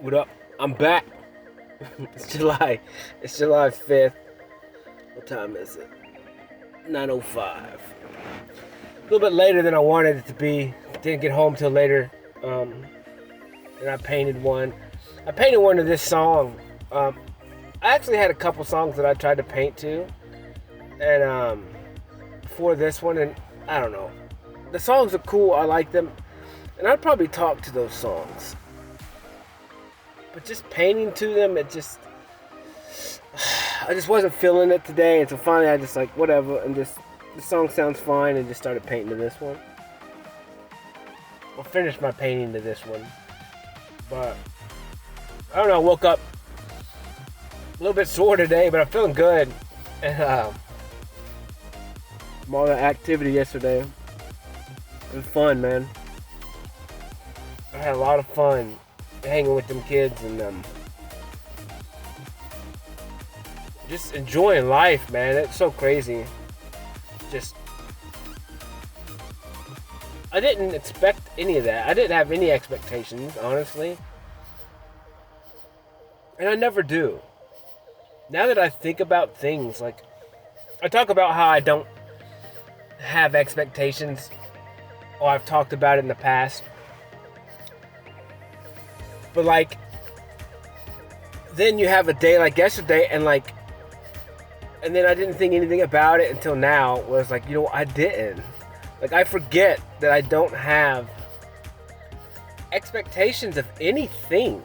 What up? I'm back. It's July. It's July 5th. What time is it? 9:05. A little bit later than I wanted it to be. Didn't get home till later. And I painted one. I painted one to this song. I actually had a couple songs that I tried to paint to. And before this one, and I don't know. The songs are cool. I like them. And I'd probably talk to those songs. But just painting to them, I just wasn't feeling it today, and so finally I just like whatever, and just the song sounds fine, and just started painting to this one. I'll finish my painting to this one, but I don't know. I woke up a little bit sore today, but I'm feeling good, and from all the activity yesterday, it was fun, man. I had a lot of fun hanging with them kids and just enjoying life, man. It's so crazy. Just I didn't expect any of that. I didn't have any expectations, honestly. And I never do. Now that I think about things, like I talk about how I don't have expectations, or I've talked about it in the past. But like, then you have a day like yesterday, and then I didn't think anything about it until now. Where it's like, I didn't. Like, I forget that I don't have expectations of anything.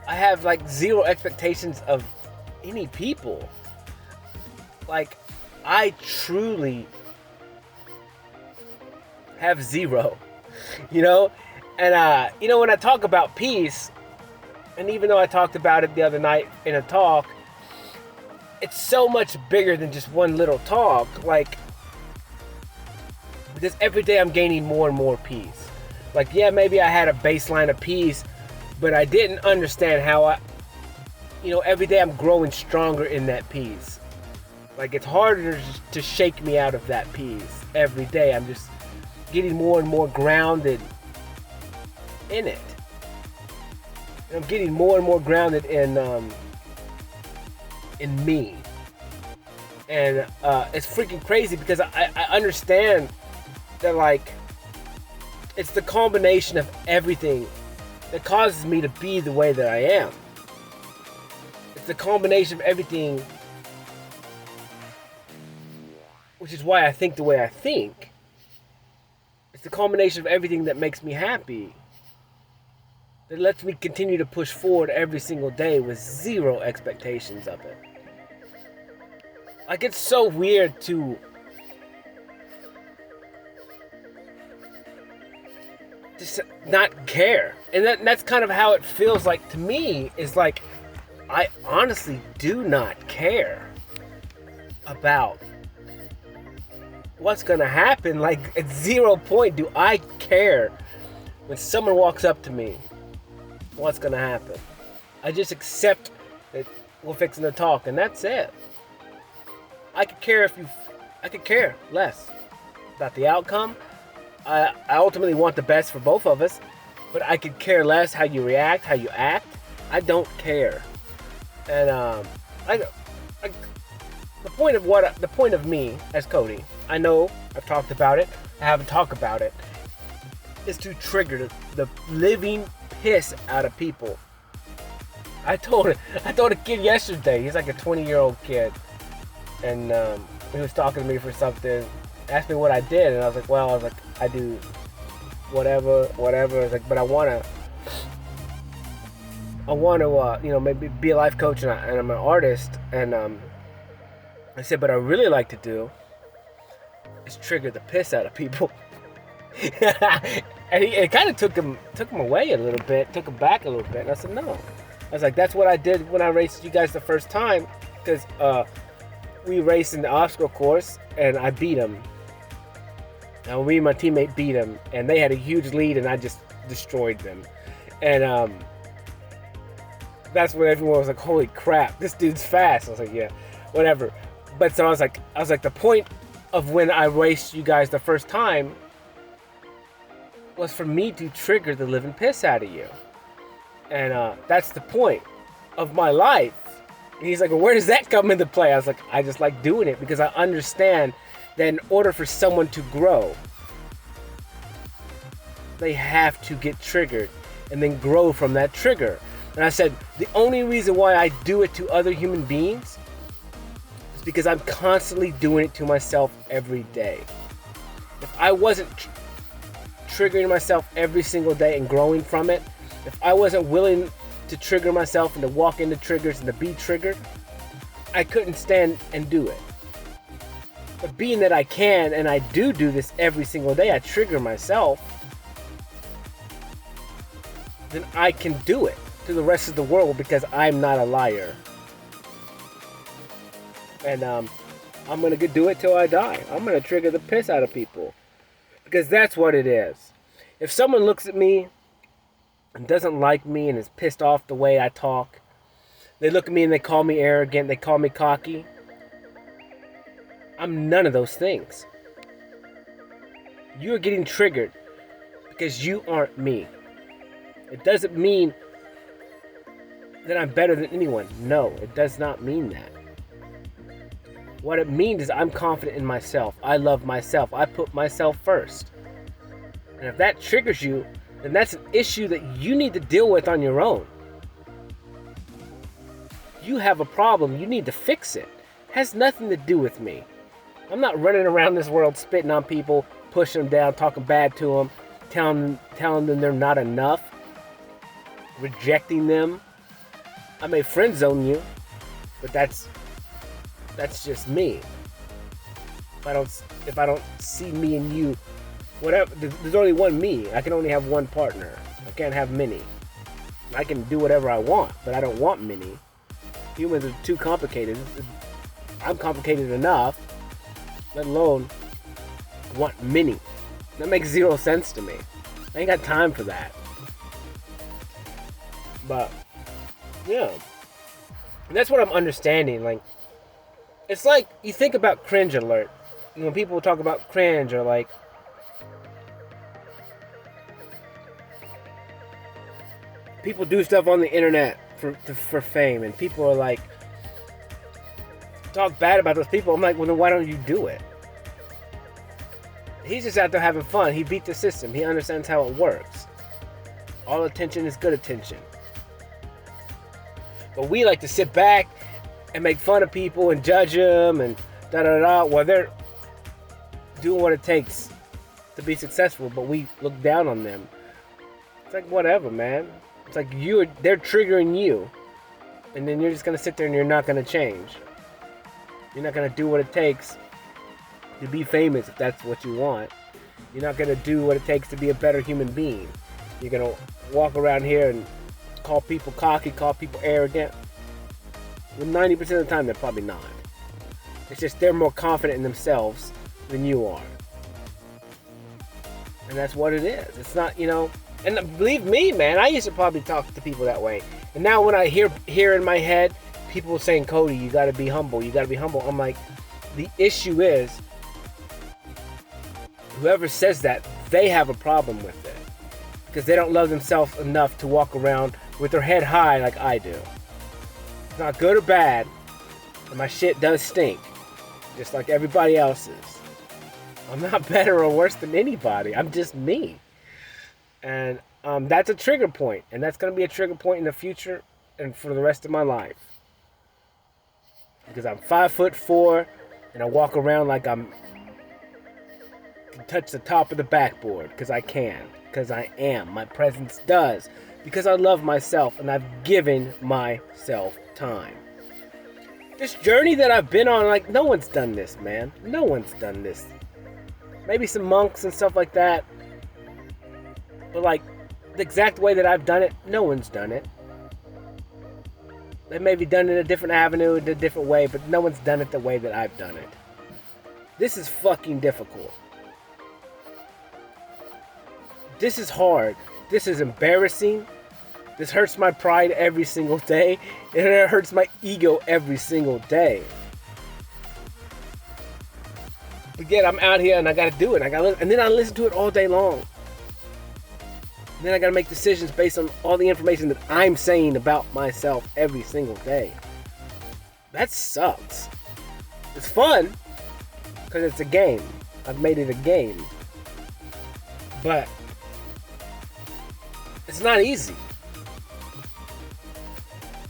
I have like zero expectations of any people. Like, I truly have zero, And, when I talk about peace, and even though I talked about it the other night in a talk, it's so much bigger than just one little talk. Like, because every day I'm gaining more and more peace. Like, yeah, maybe I had a baseline of peace, but I didn't understand how every day I'm growing stronger in that peace. Like, it's harder to shake me out of that peace every day. I'm just getting more and more grounded in it. And I'm getting more and more grounded in me. And it's freaking crazy because I understand that, like, it's the combination of everything that causes me to be the way that I am. It's the combination of everything, which is why I think the way I think. It's the combination of everything that makes me happy, that lets me continue to push forward every single day with zero expectations of it. Like, it's so weird to just not care. And that's kind of how it feels like to me, is like, I honestly do not care about what's gonna happen. Like, at 0 point do I care when someone walks up to me what's gonna happen. I just accept that we're fixing to talk, and that's it. I could care less about the outcome. I ultimately want the best for both of us, but I could care less how you react, how you act. I don't care. And the point of me as Cody, I know I've talked about it, I haven't talked about it, is to trigger the living piss out of people. I told a kid yesterday, he's like a 20-year-old kid, and he was talking to me for something, asked me what I did, and I was like, I do whatever. I was like, but I want to, maybe be a life coach, and I'm an artist, and I said, but I really like to do is trigger the piss out of people. And it kind of took him away a little bit, took him back a little bit. And I said, no. I was like, that's what I did when I raced you guys the first time, because we raced in the obstacle course, and I beat him. And me and my teammate beat him, and they had a huge lead, and I just destroyed them. And that's when everyone was like, holy crap, this dude's fast. I was like, yeah, whatever. But so I was like, the point of when I raced you guys the first time was for me to trigger the living piss out of you. And that's the point of my life. And he's like, well, where does that come into play? I was like, I just like doing it because I understand that in order for someone to grow, they have to get triggered and then grow from that trigger. And I said, the only reason why I do it to other human beings is because I'm constantly doing it to myself every day. If I wasn't triggering myself every single day and growing from it, if I wasn't willing to trigger myself and to walk into triggers and to be triggered, I couldn't stand and do it. But being that I can, and I do this every single day, I trigger myself, then I can do it to the rest of the world because I'm not a liar. And I'm going to do it till I die. I'm going to trigger the piss out of people. Because that's what it is. If someone looks at me and doesn't like me and is pissed off the way I talk, they look at me and they call me arrogant, they call me cocky, I'm none of those things. You're getting triggered because you aren't me. It doesn't mean that I'm better than anyone. No, it does not mean that. What it means is I'm confident in myself. I love myself. I put myself first. And if that triggers you, then that's an issue that you need to deal with on your own. You have a problem. You need to fix it. It has nothing to do with me. I'm not running around this world spitting on people, pushing them down, talking bad to them, telling them they're not enough, rejecting them. I may friend zone you, but that's just me. If I don't see me and you, whatever, there's only one me. I can only have one partner. I can't have many. I can do whatever I want, but I don't want many. Humans are too complicated. I'm complicated enough, let alone want many. That makes zero sense to me. I ain't got time for that. But yeah, and that's what I'm understanding. Like, it's like you think about cringe alert. When people talk about cringe, or like people do stuff on the internet for fame, and people are like talk bad about those people. I'm like, well, then why don't you do it? He's just out there having fun. He beat the system. He understands how it works. All attention is good attention. But we like to sit back and make fun of people and judge them and da-da-da while they're doing what it takes to be successful, but we look down on them. It's like, whatever, man. It's like they're triggering you, and then you're just going to sit there and you're not going to change. You're not going to do what it takes to be famous if that's what you want. You're not going to do what it takes to be a better human being. You're going to walk around here and call people cocky, call people arrogant. Well, 90% of the time, they're probably not. It's just they're more confident in themselves than you are. And that's what it is. It's not, and believe me, man, I used to probably talk to people that way. And now when I hear in my head people saying, Cody, you got to be humble, I'm like, the issue is, whoever says that, they have a problem with it. Because they don't love themselves enough to walk around with their head high like I do. It's not good or bad, and my shit does stink, just like everybody else's. I'm not better or worse than anybody. I'm just me. And that's a trigger point, and that's going to be a trigger point in the future and for the rest of my life. Because I'm 5'4", and I walk around like can touch the top of the backboard, because I can. Because I am. My presence does. Because I love myself, and I've given myself time. This journey that I've been on, like, no one's done this, man. No one's done this. Maybe some monks and stuff like that. But, like, the exact way that I've done it, no one's done it. They may be done in a different avenue, in a different way, but no one's done it the way that I've done it. This is fucking difficult. This is hard. This is embarrassing. This hurts my pride every single day. And it hurts my ego every single day. But yet I'm out here and I gotta do it. And then I listen to it all day long. And then I gotta make decisions based on all the information that I'm saying about myself every single day. That sucks. It's fun, because it's a game. I've made it a game. But it's not easy.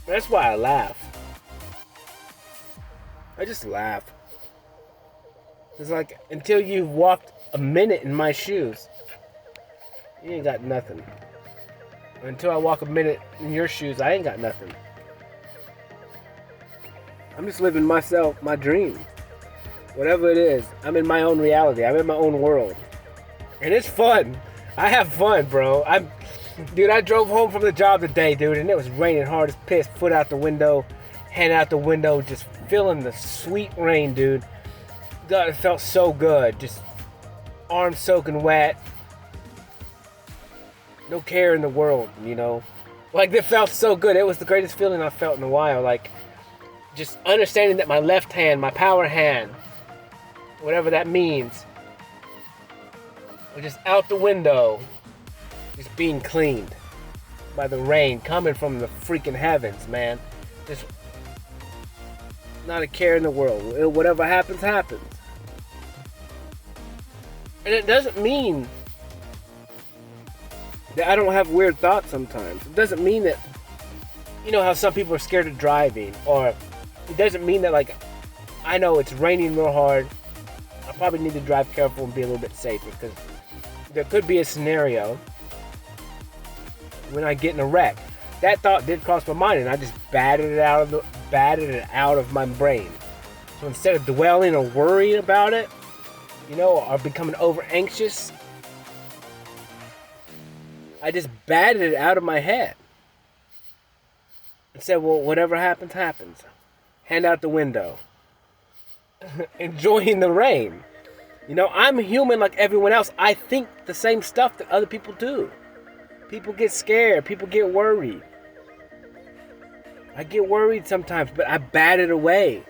That's why I laugh. I just laugh. It's like, until you've walked a minute in my shoes, you ain't got nothing. Until I walk a minute in your shoes, I ain't got nothing. I'm just living myself, my dream. Whatever it is, I'm in my own reality. I'm in my own world. And it's fun. I have fun, bro. Dude, I drove home from the job today, dude, and it was raining hard as piss. Foot out the window, hand out the window, just feeling the sweet rain, dude. God, it felt so good. Just arms soaking wet. No care in the world, you know. Like, it felt so good. It was the greatest feeling I've felt in a while. Like, just understanding that my left hand, my power hand, whatever that means, was just out the window, just being cleaned by the rain coming from the freaking heavens, man. Just not a care in the world. Whatever happens, happens. And it doesn't mean that I don't have weird thoughts sometimes. It doesn't mean that, you know how some people are scared of driving, or it doesn't mean that, like, I know it's raining real hard, I probably need to drive careful and be a little bit safer, because there could be a scenario when I get in a wreck. That thought did cross my mind, and I just batted it out of my brain. So instead of dwelling or worrying about it, you know, or becoming over anxious, I just batted it out of my head and said, well, whatever happens, happens. Hand out the window. Enjoying the rain. You know, I'm human like everyone else. I think the same stuff that other people do. People get scared. People get worried. I get worried sometimes, but I bat it away.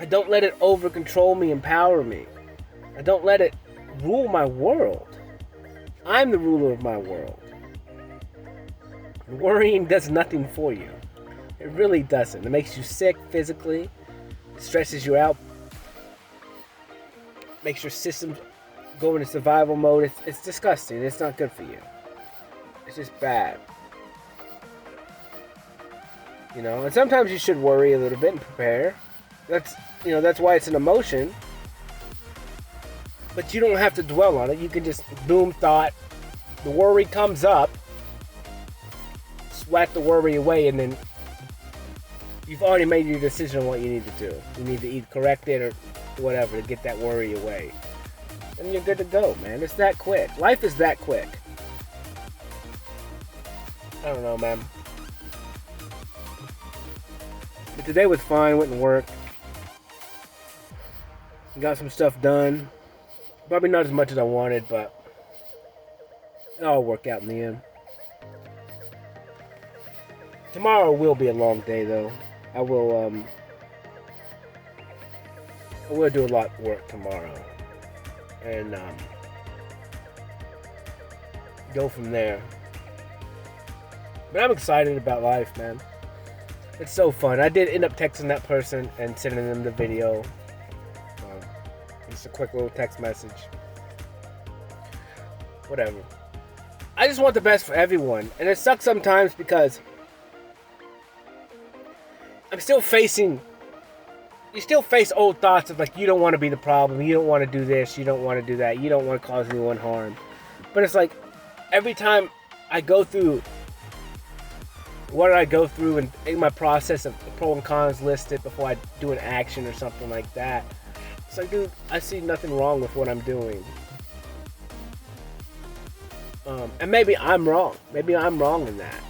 I don't let it over control me, empower me. I don't let it rule my world. I'm the ruler of my world. Worrying does nothing for you. It really doesn't. It makes you sick physically. It stresses you out. Makes your system go into survival mode. It's disgusting. It's not good for you. It's just bad. You know, and sometimes you should worry a little bit and prepare. That's why it's an emotion. But you don't have to dwell on it. You can just boom thought. The worry comes up. Swat the worry away, and then you've already made your decision on what you need to do. You need to either correct it or whatever to get that worry away. And you're good to go, man. It's that quick. Life is that quick. I don't know, man. But today was fine. Went to work. Got some stuff done. Probably not as much as I wanted, but it'll work out in the end. Tomorrow will be a long day, though. I will do a lot of work tomorrow, and go from there. But I'm excited about life, man. It's so fun. I did end up texting that person and sending them the video. Just a quick little text message. Whatever. I just want the best for everyone. And it sucks sometimes because I'm still facing... You still face old thoughts of, like, you don't want to be the problem. You don't want to do this. You don't want to do that. You don't want to cause anyone harm. But it's like, every time I go through what I go through and in my process of the pro and cons listed before I do an action or something like that, it's like, dude, I see nothing wrong with what I'm doing. And maybe I'm wrong. Maybe I'm wrong in that.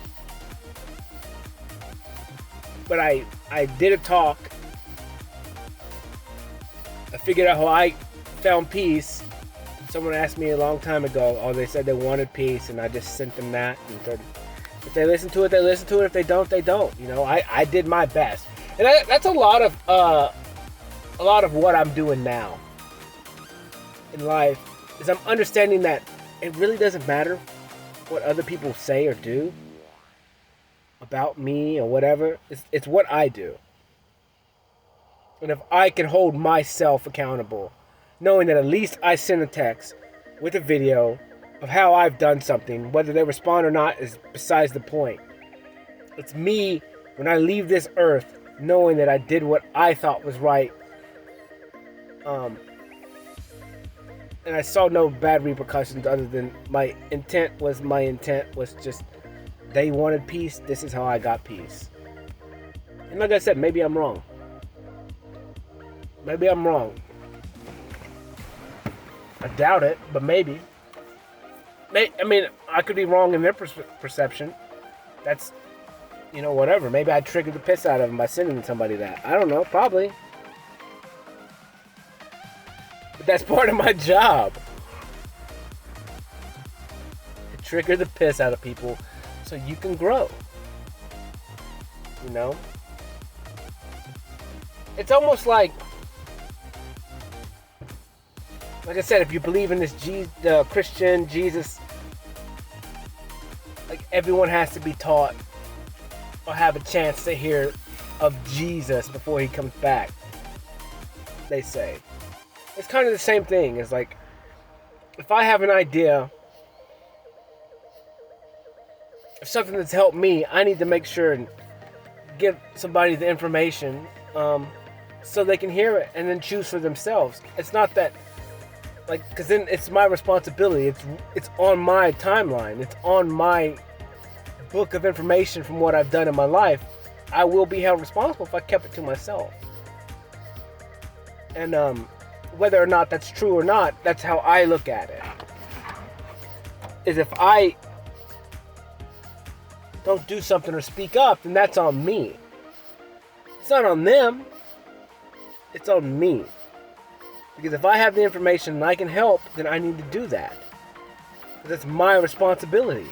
But I did a talk. I figured out how I found peace. Someone asked me a long time ago, they said they wanted peace, and I just sent them that. And said, if they listen to it, they listen to it. If they don't, they don't. You know, I did my best. And that's a lot of what I'm doing now in life, is I'm understanding that it really doesn't matter what other people say or do about me or whatever. It's what I do. And if I can hold myself accountable, knowing that at least I send a text with a video of how I've done something, whether they respond or not is besides the point. It's me when I leave this earth knowing that I did what I thought was right. And I saw no bad repercussions other than my intent was just they wanted peace. This is how I got peace. And like I said, maybe I'm wrong. Maybe I'm wrong. I doubt it, but maybe. I mean, I could be wrong in their perception. That's, whatever. Maybe I triggered the piss out of them by sending somebody that. I don't know, probably. But that's part of my job. To trigger the piss out of people so you can grow. It's almost like I said, if you believe in this Christian Jesus, like everyone has to be taught or have a chance to hear of Jesus before he comes back, they say. It's kind of the same thing. It's like, if I have an idea of something that's helped me, I need to make sure and give somebody the information so they can hear it and then choose for themselves. It's not that, because then it's my responsibility. It's on my timeline. It's on my book of information from what I've done in my life. I will be held responsible if I kept it to myself. And whether or not that's true or not, that's how I look at it. Is if I don't do something or speak up, then that's on me. It's not on them. It's on me. Because if I have the information and I can help, then I need to do that. That's my responsibility.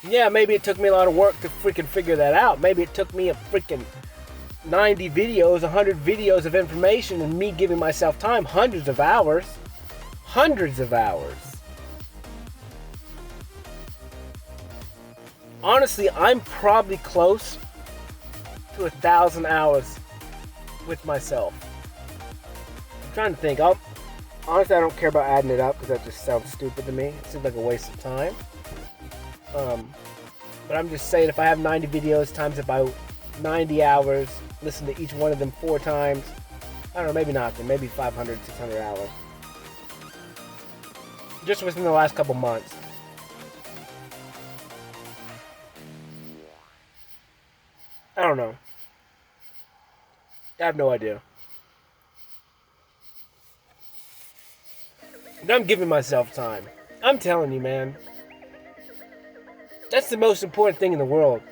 Yeah, maybe it took me a lot of work to freaking figure that out. Maybe it took me a freaking 90 videos, 100 videos of information and me giving myself time, hundreds of hours. Hundreds of hours. Honestly, I'm probably close to 1,000 hours with myself. I'm trying to think. Honestly, I don't care about adding it up because that just sounds stupid to me. It seems like a waste of time. But I'm just saying, if I have 90 videos times it by 90 hours, listen to each one of them 4 times, I don't know, maybe not, then maybe 500, 600 hours. Just within the last couple months. I don't know. I have no idea. And I'm giving myself time. I'm telling you, man. That's the most important thing in the world.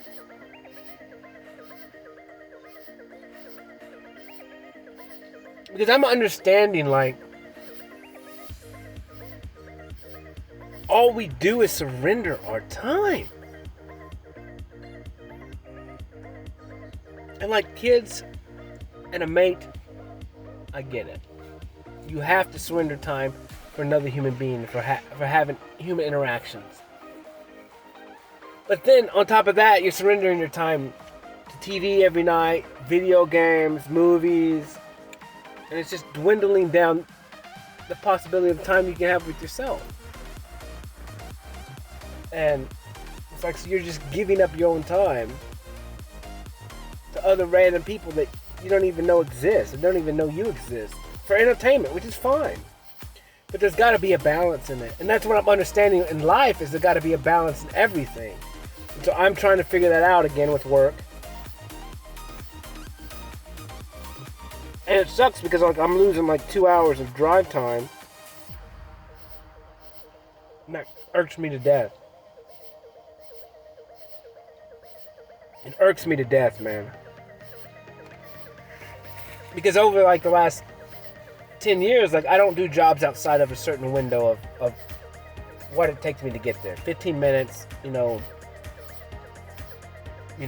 Because I'm understanding, all we do is surrender our time. And like kids and a mate, I get it. You have to surrender time for another human being, for having human interactions. But then, on top of that, you're surrendering your time to TV every night, video games, movies, and it's just dwindling down the possibility of time you can have with yourself. And it's like, so you're just giving up your own time to other random people that you don't even know exist, and don't even know you exist, for entertainment, which is fine. But there's got to be a balance in it. And that's what I'm understanding in life, is there's got to be a balance in everything. And so I'm trying to figure that out again with work. And it sucks because I'm losing 2 hours of drive time. And that irks me to death. It irks me to death, man. Because over the last 10 years, I don't do jobs outside of a certain window of what it takes me to get there. 15 minutes,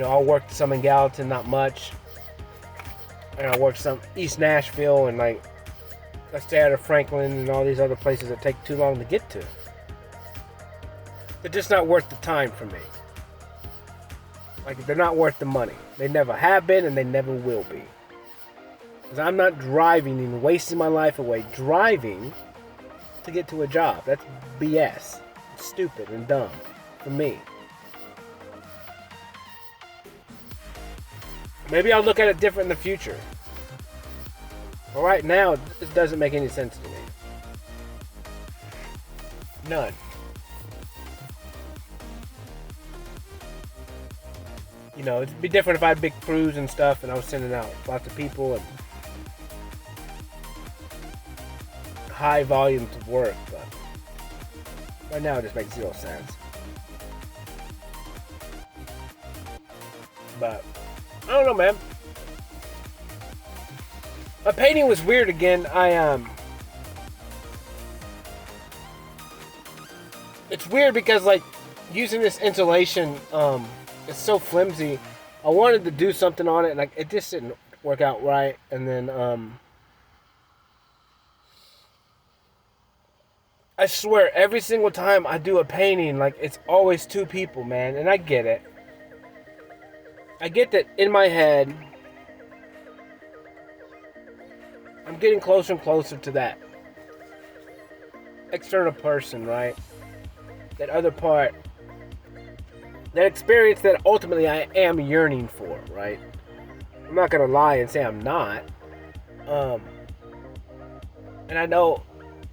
I'll work some in Gallatin, not much. And I'll work some East Nashville, and I stay out of Franklin and all these other places that take too long to get to. They're just not worth the time for me. Like, they're not worth the money. They never have been, and they never will be. Because I'm not driving and wasting my life away driving to get to a job. That's BS. It's stupid and dumb for me. Maybe I'll look at it different in the future. But right now, this doesn't make any sense to me. None. You know, it'd be different if I had big crews and stuff and I was sending out lots of people and high volumes of work, but right now it just makes zero sense. But I don't know, man. My painting was weird again. It's weird because, like, using this insulation, it's so flimsy. I wanted to do something on it, and like, it just didn't work out right. And then I swear, every single time I do a painting, like, it's always two people, man. And I get it. I get that in my head, I'm getting closer and closer to that external person, right? That other part, that experience that ultimately I am yearning for, right? I'm not gonna lie and say I'm not. And I know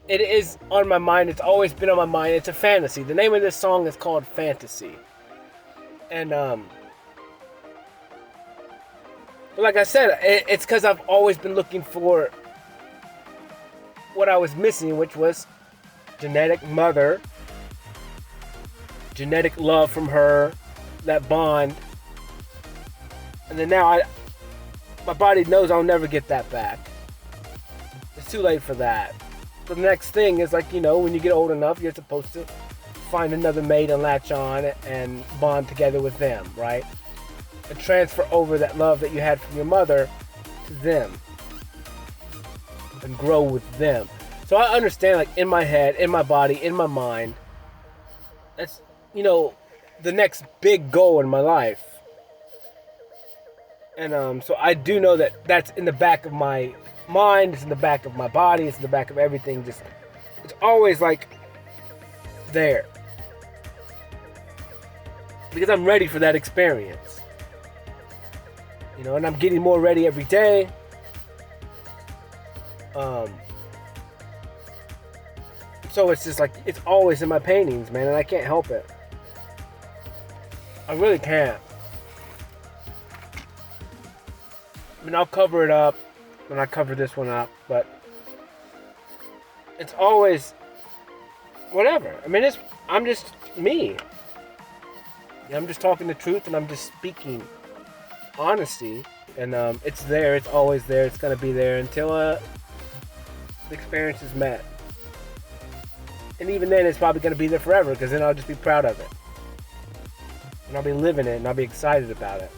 it is on my mind. It's always been on my mind. It's a fantasy. The name of this song is called Fantasy. And but like I said, it's because I've always been looking for what I was missing, which was genetic mother, genetic love from her, that bond. And then now my body knows I'll never get that back. It's too late for that. The next thing is, like, you know, when you get old enough, you're supposed to find another mate and latch on and bond together with them, right? And transfer over that love that you had from your mother to them. And grow with them. So I understand, like, in my head, in my body, in my mind, that's, you know, the next big goal in my life. And so I do know that that's in the back of my mind, it's in the back of my body, it's in the back of everything. Just, it's always, like, there. Because I'm ready for that experience. You know, and I'm getting more ready every day. So it's just like, it's always in my paintings, man, and I can't help it. I really can't. I mean, I'll cover it up when I cover this one up, but it's always whatever. I mean, I'm just me. I'm just talking the truth, and I'm just speaking honesty, and it's there. It's always there. It's gonna be there until the experience is met. And even then, it's probably gonna be there forever, because then I'll just be proud of it, and I'll be living it, and I'll be excited about it.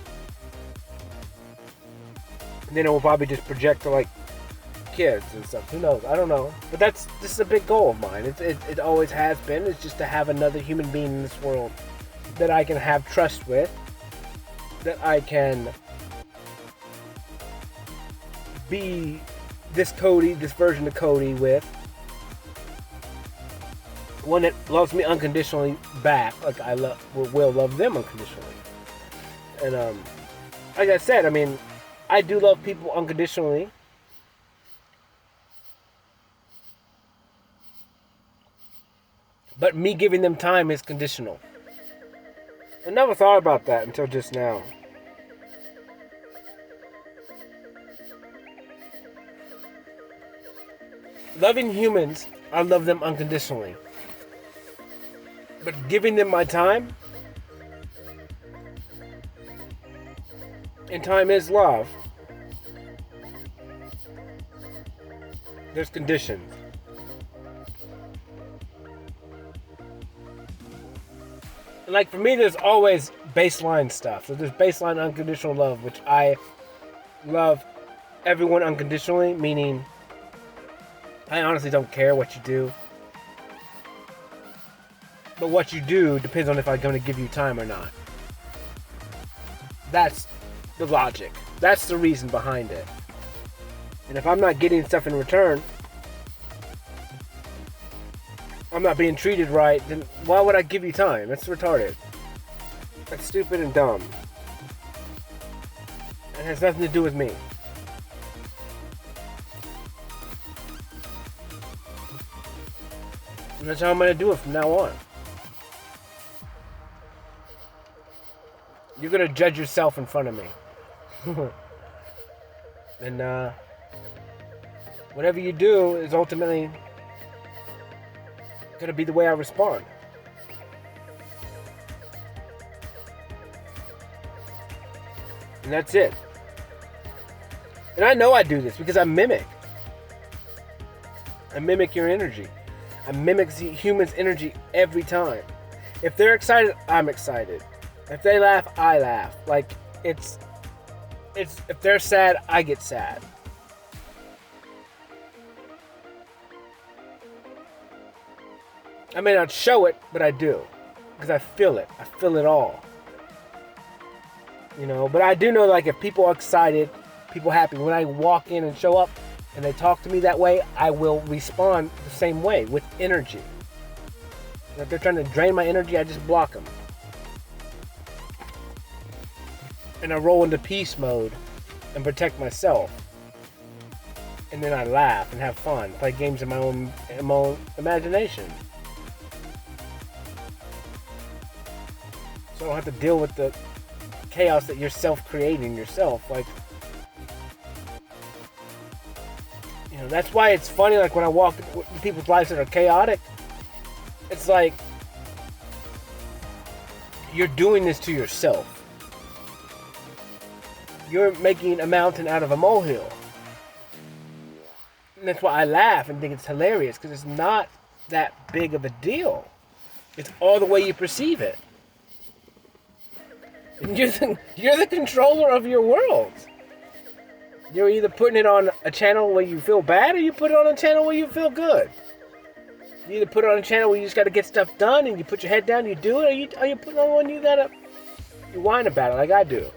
And then it will probably just project to, like, kids and stuff. Who knows? I don't know. But this is a big goal of mine. It always has been. It's just to have another human being in this world that I can have trust with, that I can be this Cody, this version of Cody with. One that loves me unconditionally back, like I will love them unconditionally. And like I said, I mean, I do love people unconditionally. But me giving them time is conditional. I never thought about that until just now. Loving humans, I love them unconditionally. But giving them my time, and time is love, there's conditions. And like, for me, there's always baseline stuff. So there's baseline unconditional love, which I love everyone unconditionally, meaning I honestly don't care what you do. But what you do depends on if I'm going to give you time or not. That's the logic. That's the reason behind it. And if I'm not getting stuff in return, I'm not being treated right, then why would I give you time? That's retarded. That's stupid and dumb. It has nothing to do with me. And that's how I'm going to do it from now on. You're going to judge yourself in front of me. And whatever you do is ultimately going to be the way I respond. And that's it. And I know I do this because I mimic. I mimic your energy. I mimic the human's energy every time. If they're excited, I'm excited. If they laugh, I laugh. Like, it's if they're sad, I get sad. I may not show it, but I do. Because I feel it. I feel it all. You know, but I do know, like, if people are excited, people happy, when I walk in and show up and they talk to me that way, I will respond the same way, with energy. And if they're trying to drain my energy, I just block them. And I roll into peace mode and protect myself. And then I laugh and have fun, play games in my own imagination. So I don't have to deal with the chaos that you're self-creating yourself. Like, you know, that's why it's funny, like, when I walk into people's lives that are chaotic, it's like you're doing this to yourself. You're making a mountain out of a molehill. And that's why I laugh and think it's hilarious, because it's not that big of a deal. It's all the way you perceive it. And you're the controller of your world. You're either putting it on a channel where you feel bad, or you put it on a channel where you feel good. You either put it on a channel where you just got to get stuff done and you put your head down and you do it, or you put it on one you whine about it like I do.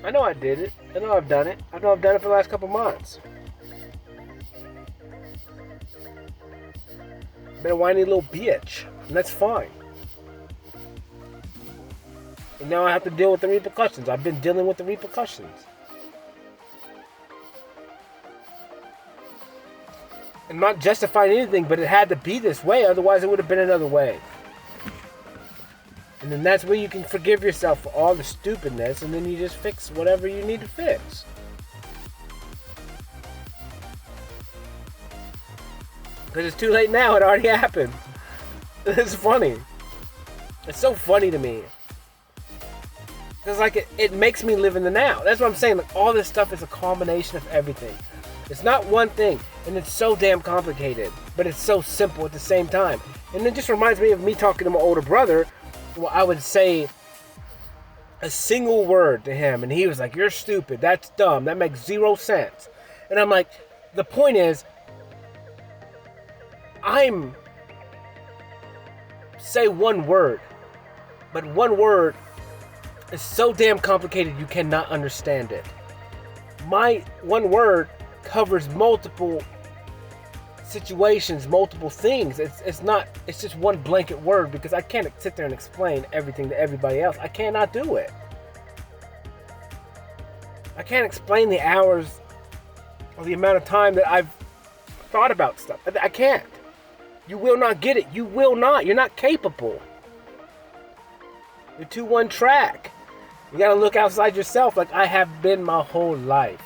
I know I did it. I know I've done it. I know I've done it for the last couple months. Been a whiny little bitch, and that's fine. And now I have to deal with the repercussions. I've been dealing with the repercussions. I'm not justifying anything, but it had to be this way, otherwise it would have been another way. And then that's where you can forgive yourself for all the stupidness, and then you just fix whatever you need to fix. Because it's too late now, it already happened. It's funny. It's so funny to me. Because, like, it makes me live in the now. That's what I'm saying. Like, all this stuff is a combination of everything. It's not one thing, and it's so damn complicated, but it's so simple at the same time. And it just reminds me of me talking to my older brother. Well, I would say a single word to him, and he was like, "You're stupid. That's dumb. That makes zero sense." And I'm like, the point is, say one word, but one word is so damn complicated you cannot understand it. My one word covers multiple situations, multiple things. It's just one blanket word, because I can't sit there and explain everything to everybody else. I cannot do it. I can't explain the hours or the amount of time that I've thought about stuff. I can't. You will not get it. You will not. You're not capable. You're too one track. You gotta look outside yourself, like I have been my whole life.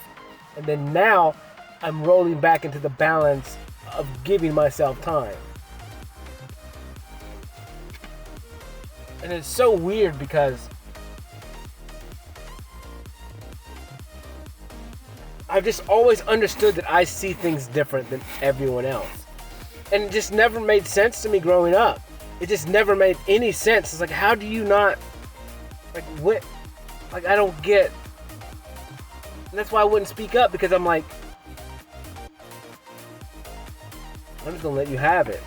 And then now I'm rolling back into the balance of giving myself time. And it's so weird because I've just always understood that I see things different than everyone else. And it just never made sense to me growing up. It just never made any sense. It's like, how do you not, like, what? Like, I don't get. And that's why I wouldn't speak up, because I'm like, I'm just gonna let you have it.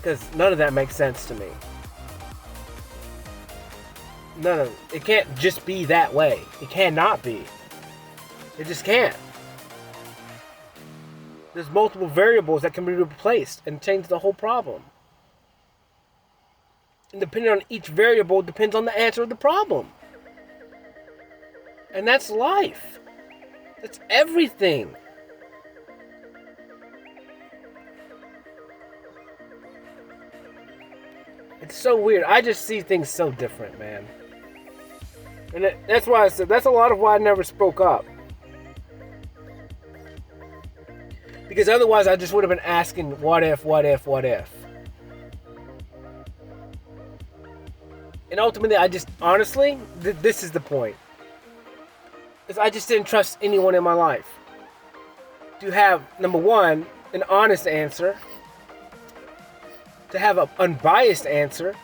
Because none of that makes sense to me. None of it. It can't just be that way. It cannot be. It just can't. There's multiple variables that can be replaced and change the whole problem. And depending on each variable depends on the answer of the problem. And that's life. That's everything. It's so weird. I just see things so different, man. And that's why I said, that's a lot of why I never spoke up. Because otherwise I just would have been asking, what if, what if, what if? And ultimately, I just, honestly, this is the point. Is I just didn't trust anyone in my life. To have, number one, an honest answer. To have an unbiased answer.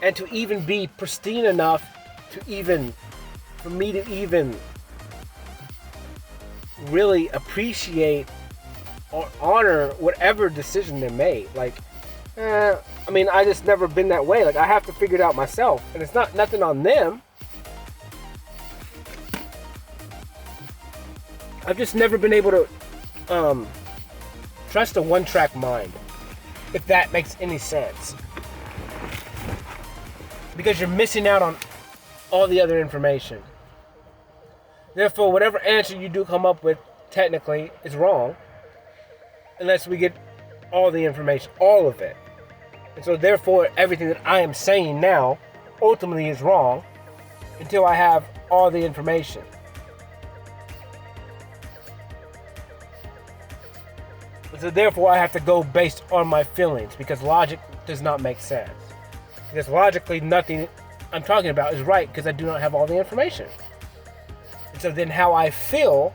And to even be pristine enough for me to even really appreciate or honor whatever decision they made. Like, I mean, I just never been that way. Like, I have to figure it out myself. And it's not nothing on them. I've just never been able to trust a one-track mind. If that makes any sense. Because you're missing out on all the other information. Therefore, whatever answer you do come up with, technically, is wrong. Unless we get all the information, all of it. And so therefore, everything that I am saying now ultimately is wrong until I have all the information. And so therefore, I have to go based on my feelings because logic does not make sense. Because logically, nothing I'm talking about is right because I do not have all the information. And so then how I feel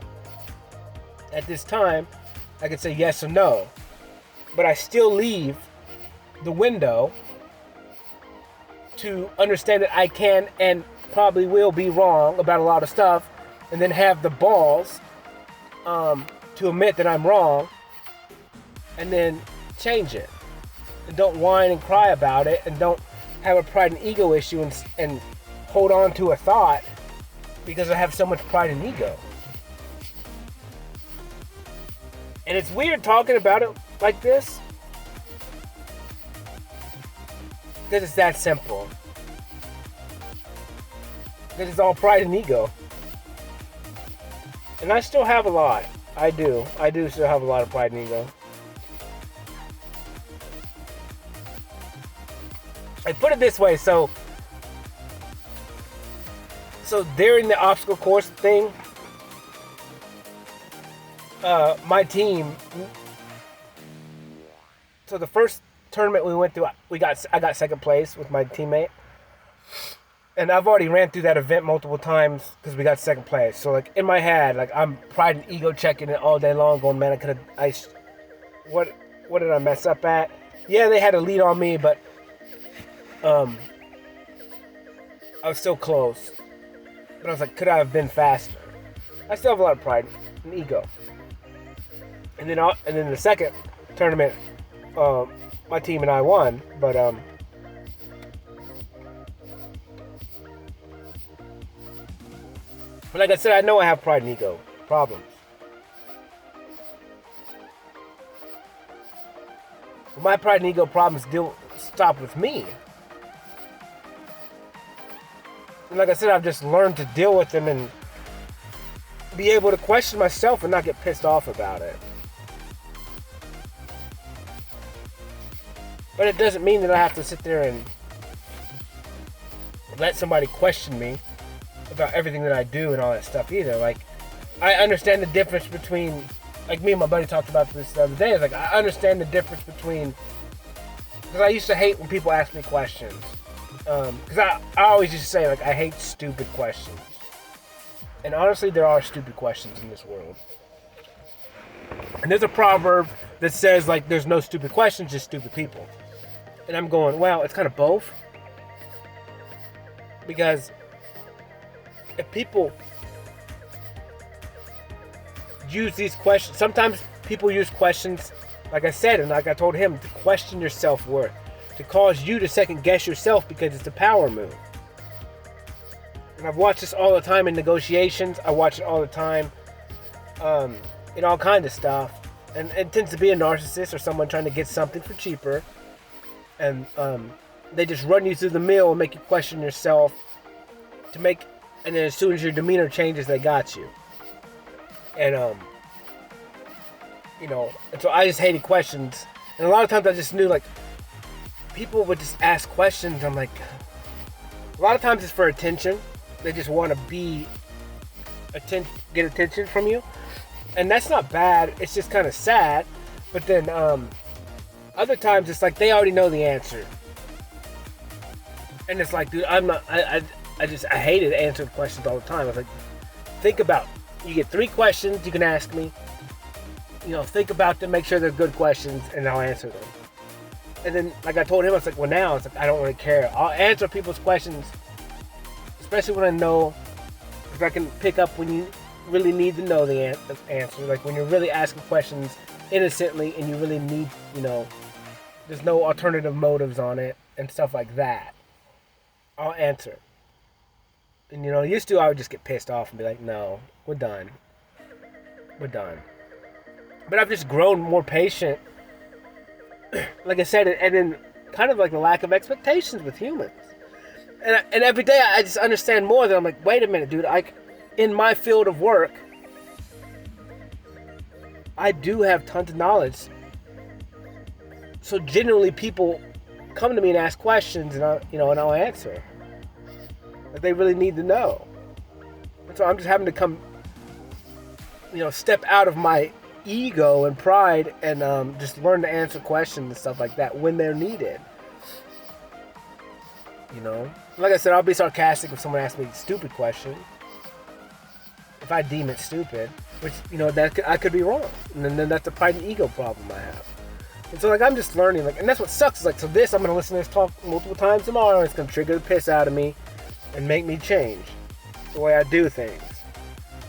at this time, I could say yes or no. But I still leave the window to understand that I can and probably will be wrong about a lot of stuff, and then have the balls to admit that I'm wrong, and then change it. And don't whine and cry about it, and don't have a pride and ego issue and hold on to a thought because I have so much pride and ego. And it's weird talking about it like this. Because it's that simple. Because it's all pride and ego. And I still have a lot. I do still have a lot of pride and ego. I put it this way, so during the obstacle course thing, my team, so the first tournament we went through, I got second place with my teammate. And I've already ran through that event multiple times because we got second place. So like in my head, like I'm pride and ego checking it all day long, going, man, what did I mess up at? Yeah, they had a lead on me, but I was still close. But I was like, could I have been faster? I still have a lot of pride and ego. And then the second tournament, my team and I won, but like I said, I know I have pride and ego problems. But my pride and ego problems stop with me. And like I said, I've just learned to deal with them and be able to question myself and not get pissed off about it. But it doesn't mean that I have to sit there and let somebody question me about everything that I do and all that stuff either. Like, I understand the difference between, like me and my buddy talked about this the other day, it's like I understand the difference between, because I used to hate when people ask me questions. Because I always used to say, like, I hate stupid questions. And honestly, there are stupid questions in this world. And there's a proverb that says, like, there's no stupid questions, just stupid people. And I'm going, well, it's kind of both. Because if people use these questions, sometimes people use questions Like I said, and like I told him, to question your self-worth, to cause you to second guess yourself because it's a power move. And I've watched this all the time in negotiations. I watch it all the time in all kinds of stuff. And it tends to be a narcissist or someone trying to get something for cheaper. And they just run you through the mill and make you question yourself and then as soon as your demeanor changes, they got you. And and so I just hated questions. And a lot of times I just knew, like, people would just ask questions. I'm like, a lot of times it's for attention. They just want to get attention from you. And that's not bad. It's just kind of sad. But then other times it's like they already know the answer. And it's like, dude, I hated answering questions all the time. I was like, think about, you get 3 questions you can ask me. Think about them, make sure they're good questions, and I'll answer them. And then, like I told him, I was like, well, now it's like, I don't really care. I'll answer people's questions, especially when I know, if I can pick up when you really need to know the answer. Like when you're really asking questions innocently and you really need, there's no alternative motives on it and stuff like that. I'll answer. And used to, I would just get pissed off and be like, no, we're done. But I've just grown more patient. Like I said, and then kind of like the lack of expectations with humans. And every day I just understand more that I'm like, wait a minute, dude. In my field of work, I do have tons of knowledge. So generally people come to me and ask questions and I'll answer. Like they really need to know. And so I'm just having to come, step out of my ego and pride and just learn to answer questions and stuff like that when they're needed. Like I said, I'll be sarcastic if someone asks me a stupid question. If I deem it stupid, which, I could be wrong. And then that's a pride and ego problem I have. And so, I'm just learning, and that's what sucks. So this, I'm going to listen to this talk multiple times tomorrow, and it's going to trigger the piss out of me and make me change the way I do things.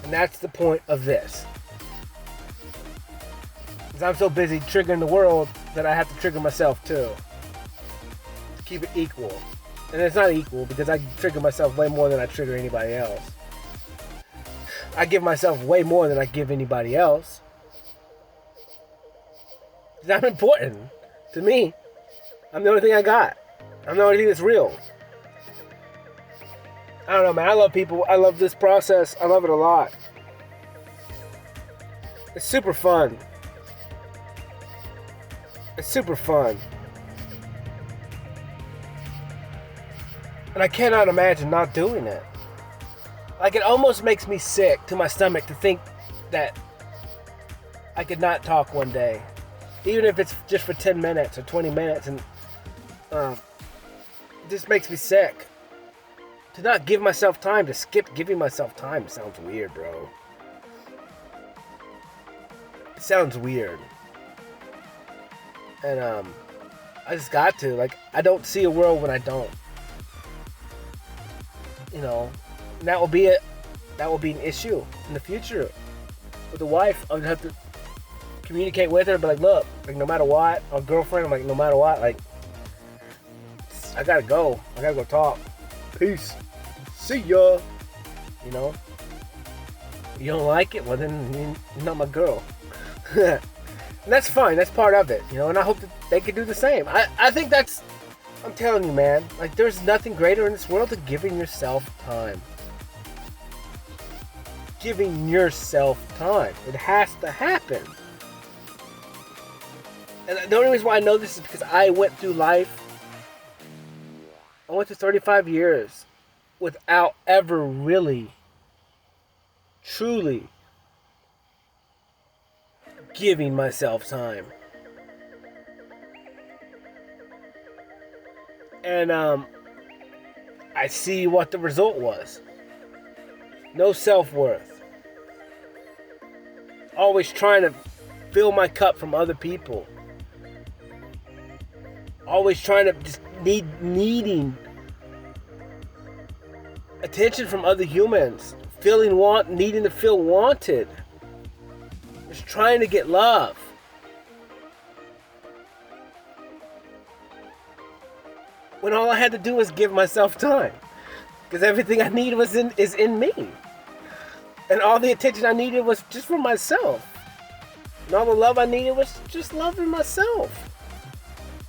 And that's the point of this. Because I'm so busy triggering the world that I have to trigger myself too. To keep it equal. And it's not equal because I trigger myself way more than I trigger anybody else. I give myself way more than I give anybody else. Because I'm important to me. I'm the only thing I got. I'm the only thing that's real. I don't know, man. I love people. I love this process. I love it a lot. It's super fun. It's super fun. And I cannot imagine not doing it. It almost makes me sick to my stomach to think that I could not talk one day. Even if it's just for 10 minutes or 20 minutes. And it just makes me sick. To not give myself time, to skip giving myself time sounds weird, bro. It sounds weird. And I just got to. I don't see a world when I don't. And that will be it. That will be an issue in the future. With the wife, I'll have to communicate with her, but look, no matter what, or girlfriend, I'm no matter what, I gotta go. I gotta go talk. Peace. See ya. You don't like it? Well, then you're not my girl. And that's fine. That's part of it. And I hope that they could do the same. I think I'm telling you, man, there's nothing greater in this world than giving yourself time. Giving yourself time. It has to happen. And the only reason why I know this is because I went through life. I went through 35 years without ever really, truly giving myself time. And I see what the result was. No self-worth. Always trying to fill my cup from other people. Always trying to just needing attention from other humans. Needing to feel wanted. Just trying to get love. when all I had to do was give myself time. Because everything I needed is in me. And all the attention I needed was just for myself. And all the love I needed was just loving myself.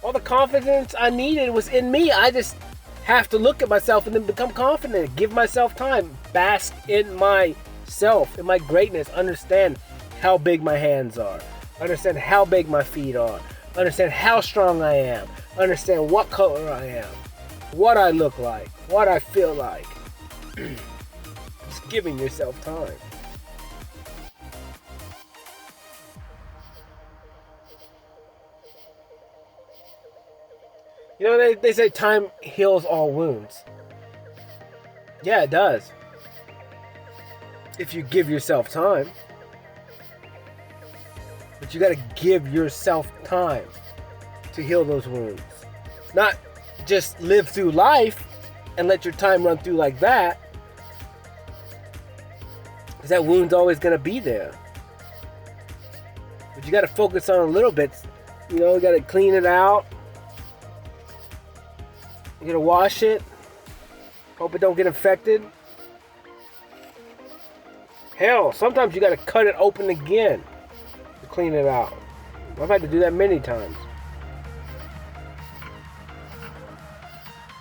All the confidence I needed was in me. I just have to look at myself and then become confident. Give myself time. Bask in myself, in my greatness. Understand how big my hands are. Understand how big my feet are. Understand how strong I am. Understand what color I am. What I look like. What I feel like. Just giving yourself time. You know, they say time heals all wounds. Yeah, it does. If you give yourself time. But you gotta give yourself time to heal those wounds. Not just live through life and let your time run through like that. Because that wound's always gonna be there. But you gotta focus on a little bit. You know, you gotta clean it out. You gotta wash it. Hope it don't get infected. Hell, sometimes you gotta cut it open again to clean it out. I've had to do that many times.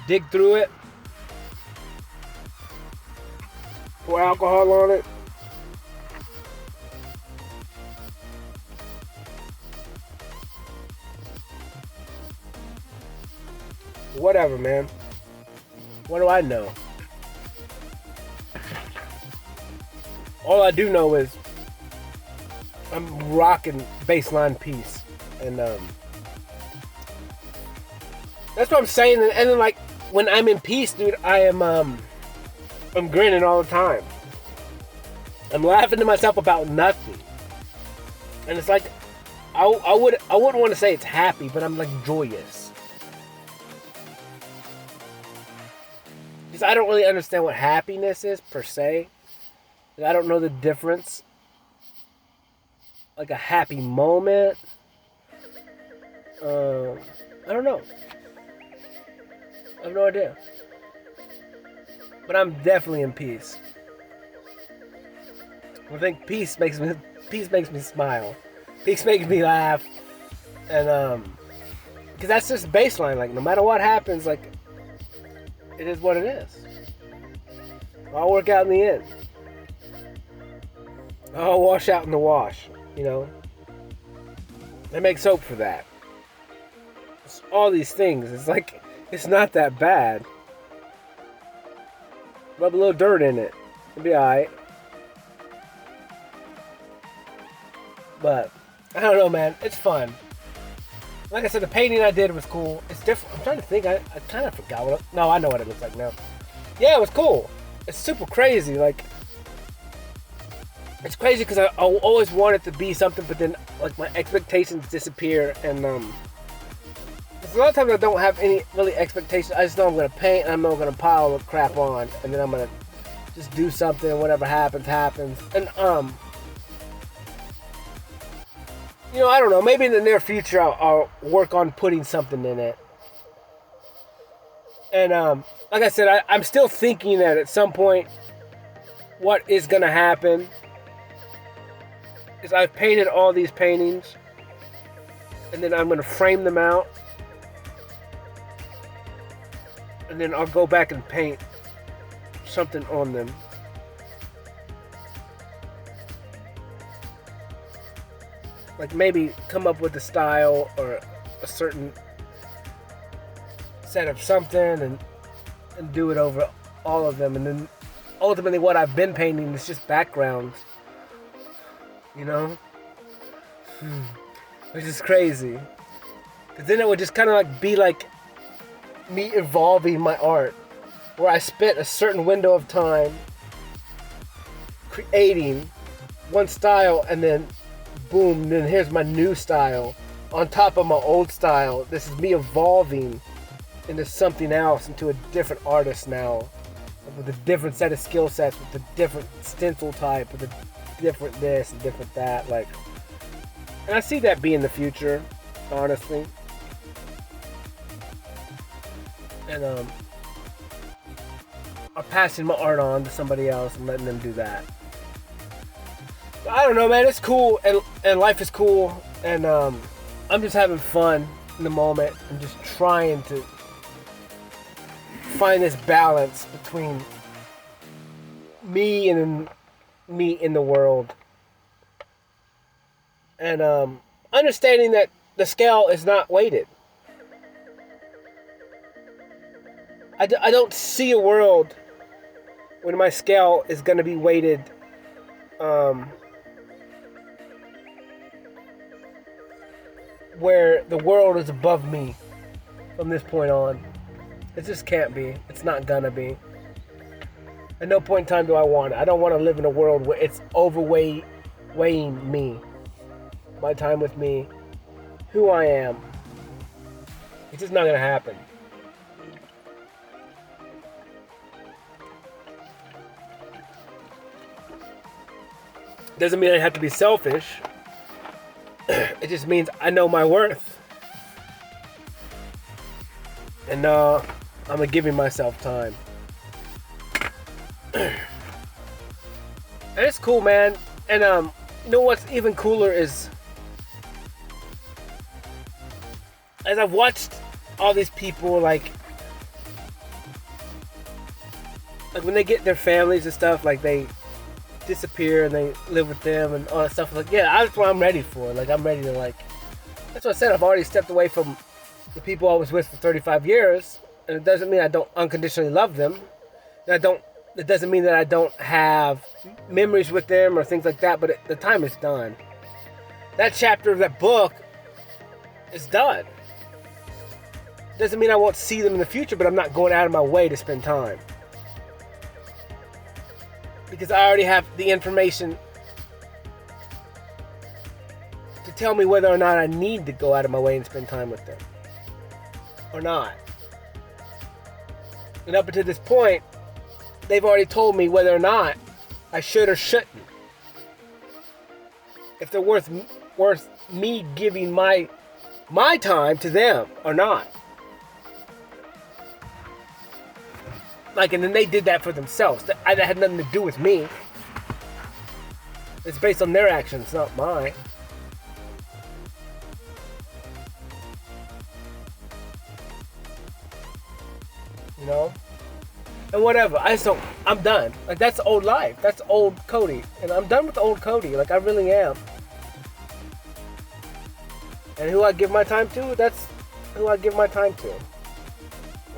Dig through it. Pour alcohol on it. Whatever, man. What do I know? All I do know is I'm rocking baseline peace, and that's what I'm saying. And then, like, when I'm in peace, dude, I'm grinning all the time. I'm laughing to myself about nothing, and it's like I wouldn't want to say it's happy, but I'm like joyous. Because I don't really understand what happiness is per se. I don't know the difference. Like a happy moment. I don't know. I have no idea. But I'm definitely in peace. I think peace makes me smile. Peace makes me laugh. And because that's just baseline. Like, no matter what happens, like, it is what it is. I'll work out in the end. I'll wash out in the wash, you know. They make soap for that. It's all these things. It's like, it's not that bad. Rub a little dirt in it. It'll be alright. But, I don't know, man. It's fun. Like I said, the painting I did was cool. It's different. I'm trying to think. I kind of forgot what no, I know what it looks like now. Yeah, it was cool. It's super crazy. Like, it's crazy because I always want it to be something, but then, like, my expectations disappear. And, a lot of times I don't have any really expectations. I just know I'm going to paint and I'm not going to pile of crap on. And then I'm going to just do something and whatever happens, happens. And, you know, I don't know. Maybe in the near future I'll work on putting something in it. And like I said, I'm still thinking that at some point what is going to happen is I've painted all these paintings and then I'm going to frame them out. And then I'll go back and paint something on them. Like, maybe come up with a style or a certain set of something and do it over all of them. And then ultimately what I've been painting is just backgrounds. You know? Which is crazy. Because then it would just kind of like be like me evolving my art. Where I spent a certain window of time creating one style and then boom, then here's my new style on top of my old style. This is me evolving into something else, into a different artist now, with a different set of skill sets, with a different stencil type, with a different this and different that. Like, and I see that being the future, honestly. and are passing my art on to somebody else and letting them do that. But I don't know, man. It's cool, and life is cool, and I'm just having fun in the moment. I'm just trying to find this balance between me and me in the world, and understanding that the scale is not weighted. I don't see a world when my scale is going to be weighted where the world is above me from this point on. It just can't be. It's not gonna be. At no point in time do I want it. I don't want to live in a world where it's weighing me, my time with me, who I am. It's just not gonna happen. Doesn't mean I have to be selfish. It just means I know my worth. And I'm giving myself time. And it's cool, man. And you know what's even cooler is, as I've watched all these people, like when they get their families and stuff, like they disappear and they live with them and all that stuff. Like, yeah, that's what I'm ready for. Like, I'm ready to, like, that's what I said. I've already stepped away from the people I was with for 35 years, and it doesn't mean I don't unconditionally love them. It doesn't mean that I don't have memories with them or things like that, but the time is done. That chapter of that book is done. Doesn't mean I won't see them in the future, but I'm not going out of my way to spend time. Because I already have the information to tell me whether or not I need to go out of my way and spend time with them. Or not. And up until this point, they've already told me whether or not I should or shouldn't. If they're worth me giving my time to them or not. Like, and then they did that for themselves. That had nothing to do with me. It's based on their actions, not mine. You know? And whatever. I'm done. Like, that's old life. That's old Cody. And I'm done with old Cody. Like, I really am. And who I give my time to, that's who I give my time to.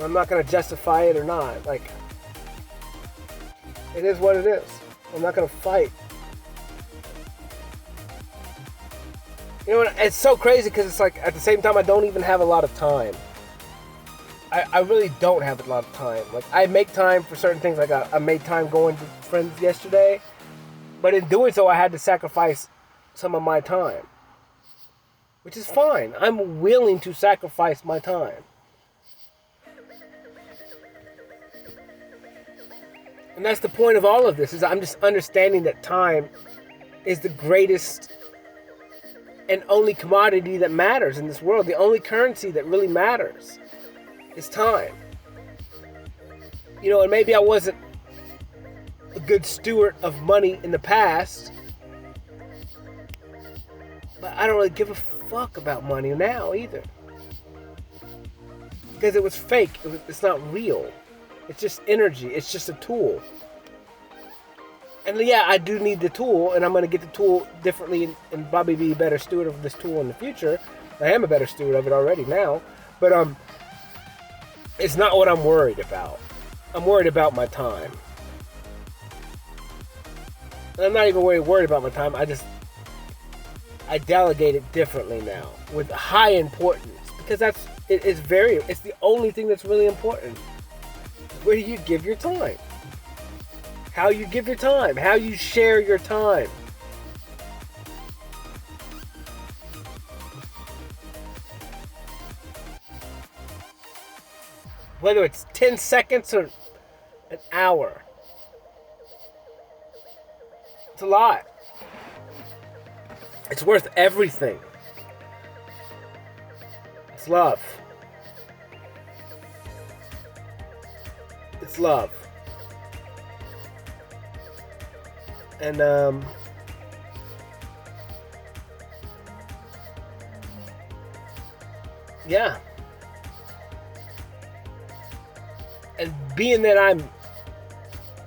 I'm not going to justify it or not. Like, it is what it is. I'm not going to fight. You know what? It's so crazy because it's like, at the same time, I don't even have a lot of time. I really don't have a lot of time. Like, I make time for certain things. Like, I made time going to friends yesterday. But in doing so, I had to sacrifice some of my time. Which is fine. I'm willing to sacrifice my time. And that's the point of all of this, is I'm just understanding that time is the greatest and only commodity that matters in this world. The only currency that really matters is time. You know, and maybe I wasn't a good steward of money in the past, but I don't really give a fuck about money now either. Because it was fake. It's not real. It's just energy. It's just a tool. And yeah, I do need the tool, and I'm going to get the tool differently and probably be a better steward of this tool in the future. I am a better steward of it already now. But it's not what I'm worried about. I'm worried about my time. And I'm not even worried about my time. I delegate it differently now with high importance, because it's the only thing that's really important. Where do you give your time? How you give your time? How you share your time? Whether it's 10 seconds or an hour. It's a lot. It's worth everything. It's love. It's love. And yeah. And being that I'm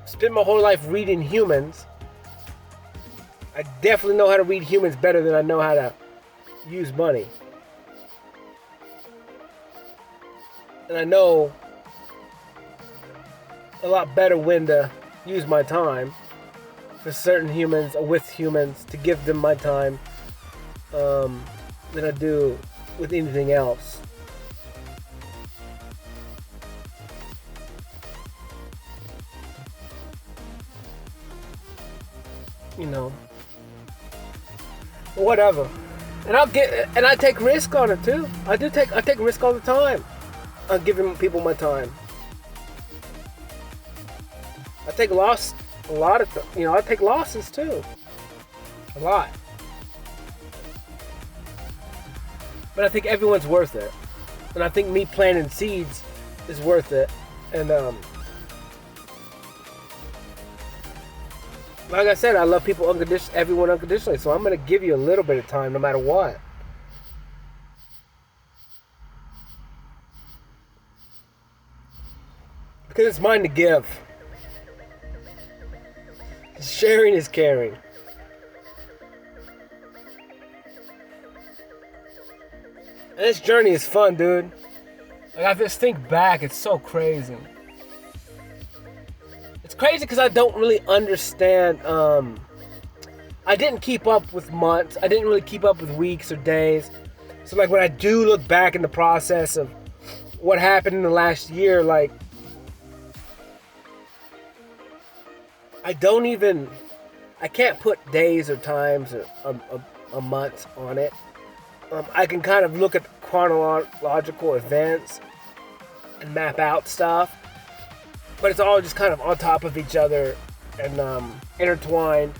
spent my whole life reading humans, I definitely know how to read humans better than I know how to use money. And I know a lot better when to use my time for certain humans or with humans, to give them my time, than I do with anything else. You know, whatever. And I take risk on it too. I take risk all the time on giving people my time. I take loss a lot of, I take losses too, a lot. But I think everyone's worth it, and I think me planting seeds is worth it. And like I said, I love people everyone unconditionally, so I'm gonna give you a little bit of time, no matter what. Because it's mine to give. Sharing is caring. And this journey is fun, dude. Like, I just think back, it's so crazy. It's crazy because I don't really understand. I didn't keep up with months. I didn't really keep up with weeks or days. So, like, when I do look back in the process of what happened in the last year, like, I can't put days or times or months on it. I can kind of look at chronological events and map out stuff, but it's all just kind of on top of each other and intertwined.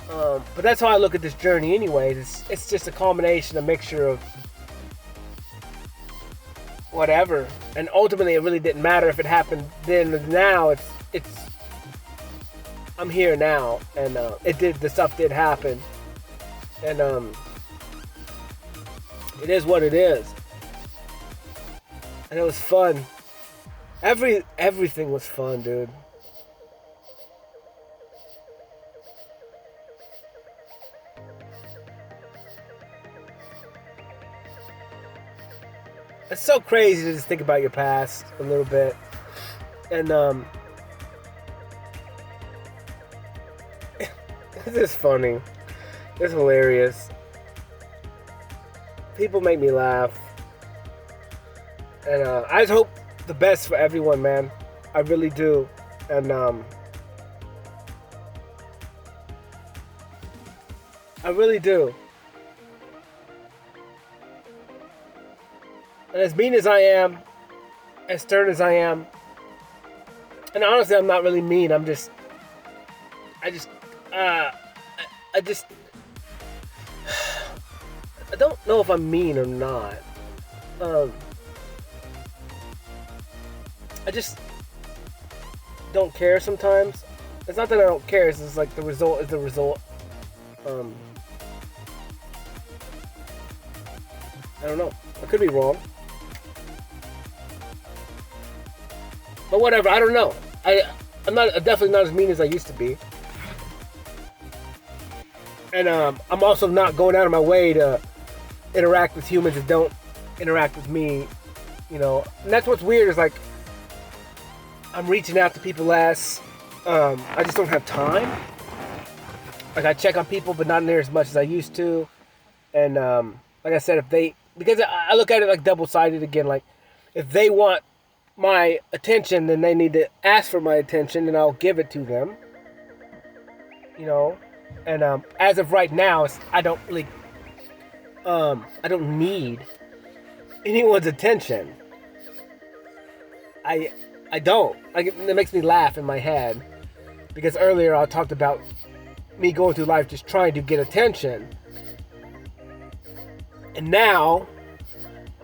But that's how I look at this journey anyways. It's just a combination, a mixture of whatever. And ultimately it really didn't matter if it happened then or now. It's I'm here now, and the stuff did happen. And it is what it is. And it was fun. Everything was fun, dude. It's so crazy to just think about your past a little bit. And this is funny. It's hilarious. People make me laugh. And I just hope the best for everyone, man. I really do. And I really do. And as mean as I am, as stern as I am, and honestly, I'm not really mean. I don't know if I'm mean or not. I just don't care sometimes. It's not that I don't care. It's just like the result is the result. I don't know. I could be wrong. But whatever. I don't know. I'm definitely not as mean as I used to be. And I'm also not going out of my way to interact with humans that don't interact with me, And that's what's weird is like I'm reaching out to people less. I just don't have time. Like I check on people, but not near as much as I used to. And like I said, because I look at it like double-sided again. Like if they want my attention, then they need to ask for my attention, and I'll give it to them. And as of right now, I don't need anyone's attention. I don't. It makes me laugh in my head. Because earlier I talked about me going through life just trying to get attention. And now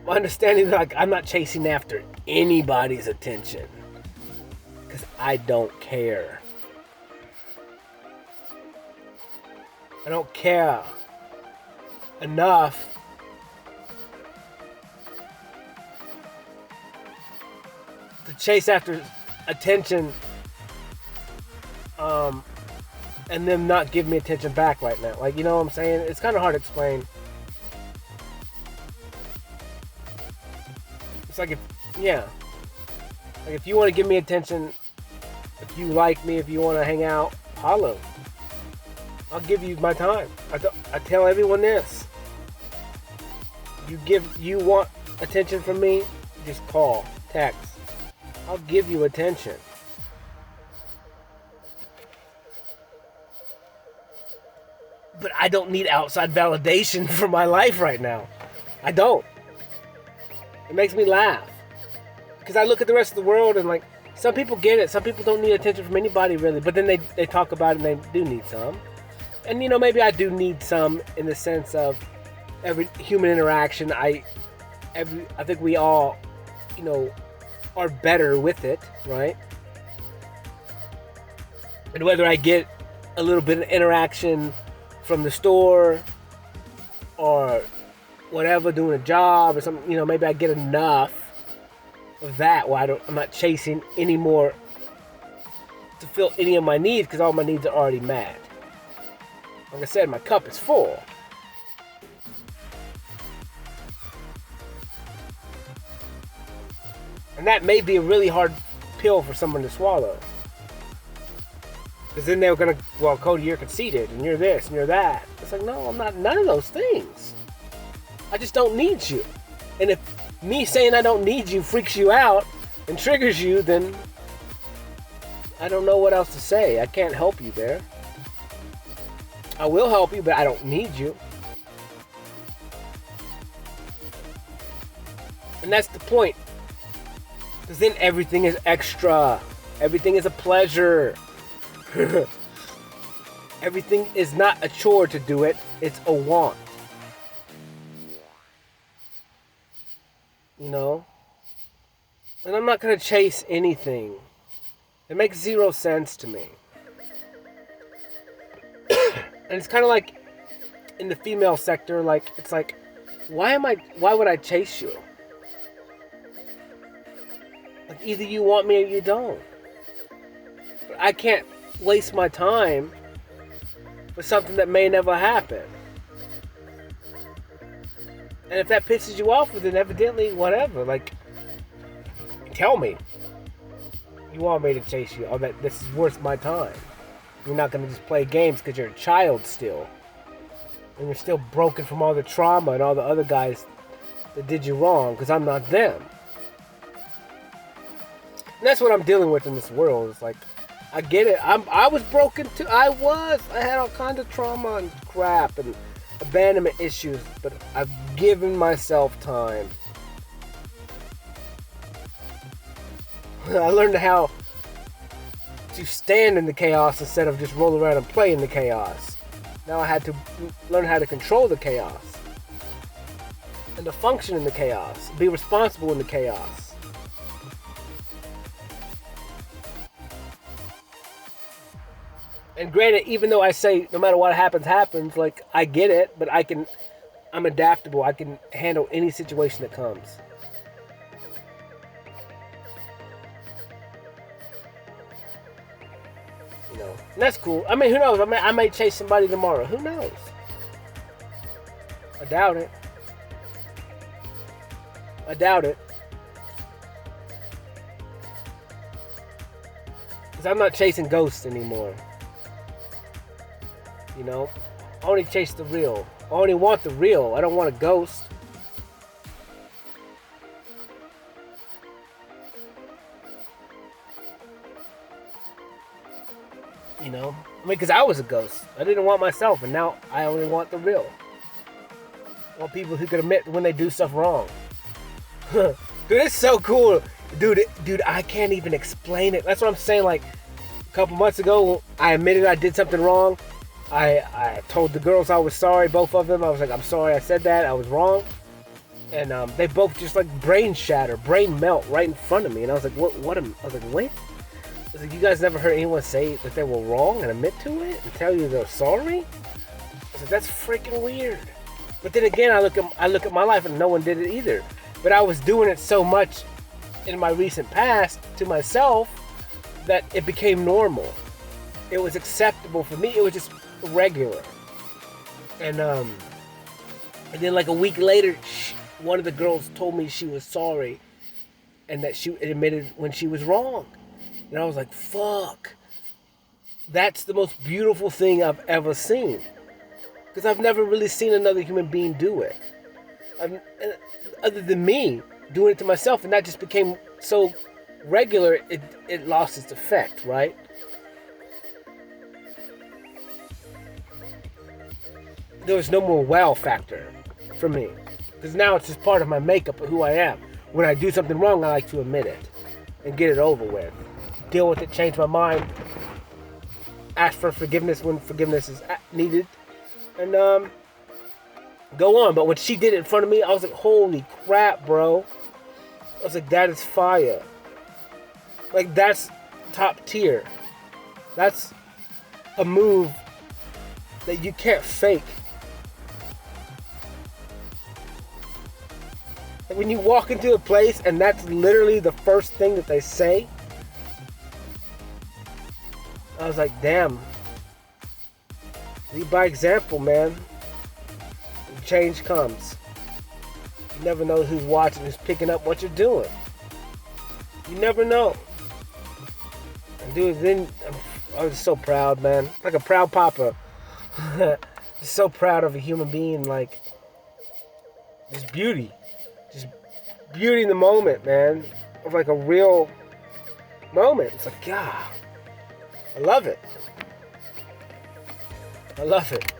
understanding that, like, I'm not chasing after anybody's attention because I don't care. I don't care enough to chase after attention, and them not give me attention back right now. Like, you know what I'm saying? It's kind of hard to explain. It's like, if you want to give me attention, if you like me, if you want to hang out, holla. I'll give you my time. I tell everyone this. You want attention from me? Just call, text. I'll give you attention. But I don't need outside validation for my life right now. I don't. It makes me laugh. Because I look at the rest of the world and, like, some people get it. Some people don't need attention from anybody, really. But then they talk about it and they do need some. And, you know, maybe I do need some in the sense of every human interaction. I think we all, you know, are better with it, right? And whether I get a little bit of interaction from the store or whatever, doing a job or something, you know, maybe I get enough of that where I'm not chasing any more to fill any of my needs because all my needs are already met. Like I said, my cup is full. And that may be a really hard pill for someone to swallow. Because then they're going to, well, Cody, you're conceited, and you're this, and you're that. It's like, no, I'm not none of those things. I just don't need you. And if me saying I don't need you freaks you out and triggers you, then I don't know what else to say. I can't help you there. I will help you, but I don't need you. And that's the point. Because then everything is extra. Everything is a pleasure. Everything is not a chore to do it. It's a want. You know? And I'm not going to chase anything. It makes zero sense to me. And it's kind of like in the female sector, like, it's like, why would I chase you? Like, either you want me or you don't. But I can't waste my time for something that may never happen. And if that pisses you off, then evidently, whatever. Like, tell me you want me to chase you, or that this is worth my time. You're not going to just play games because you're a child still. And you're still broken from all the trauma and all the other guys that did you wrong, because I'm not them. And that's what I'm dealing with in this world. It's like, I get it. I was broken too. I had all kinds of trauma and crap and abandonment issues, but I've given myself time. I learned how to stand in the chaos instead of just roll around and play in the chaos. Now I had to learn how to control the chaos and to function in the chaos, be responsible in the chaos. And granted, even though I say no matter what happens, like, I get it, but I'm adaptable. I can handle any situation that comes. You know, and that's cool. I mean, who knows? I might chase somebody tomorrow. Who knows? I doubt it. Because I'm not chasing ghosts anymore. You know? I only chase the real. I only want the real. I don't want a ghost. You know? I mean, because I was a ghost. I didn't want myself, and now I only want the real. I want people who can admit when they do stuff wrong. Dude, it's so cool. Dude, I can't even explain it. That's what I'm saying. Like, a couple months ago, I admitted I did something wrong. I told the girls I was sorry, both of them. I was like, I'm sorry I said that. I was wrong. And they both just like brain shatter, brain melt right in front of me. And I was like, what I was like, what? I was like, you guys never heard anyone say that they were wrong and admit to it and tell you they're sorry? I was like, that's freaking weird. But then again, I look at my life and no one did it either. But I was doing it so much in my recent past to myself that it became normal. It was acceptable for me. It was just regular. And then like a week later, one of the girls told me she was sorry and that she admitted when she was wrong. And I was like, fuck. That's the most beautiful thing I've ever seen. Because I've never really seen another human being do it. Other than me doing it to myself. And that just became so regular, it lost its effect, right? There was no more wow factor for me. Because now it's just part of my makeup of who I am. When I do something wrong, I like to admit it. And get it over with. Deal with it, change my mind. Ask for forgiveness when forgiveness is needed. And go on. But when she did it in front of me, I was like, holy crap, bro. I was like, that is fire. Like, that's top tier. That's a move that you can't fake. Like when you walk into a place and that's literally the first thing that they say, I was like, damn. Lead by example, man. And change comes. You never know who's watching, who's picking up what you're doing. You never know. And dude, then I was so proud, man. Like a proud papa. Just so proud of a human being, like just beauty. Just beauty in the moment, man. Of like a real moment. It's like, God, I love it. I love it.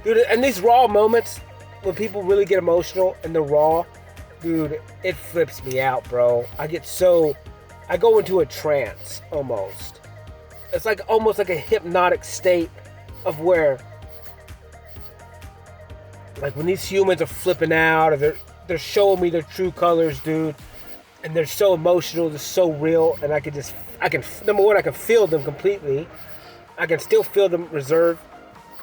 Dude, and these raw moments, when people really get emotional and they're raw, dude, it flips me out, bro. I go into a trance, almost. It's like, almost like a hypnotic state of where, like when these humans are flipping out, or they're showing me their true colors, dude, and they're so emotional, they're so real, and I can number one, I can feel them completely. I can still feel them reserved,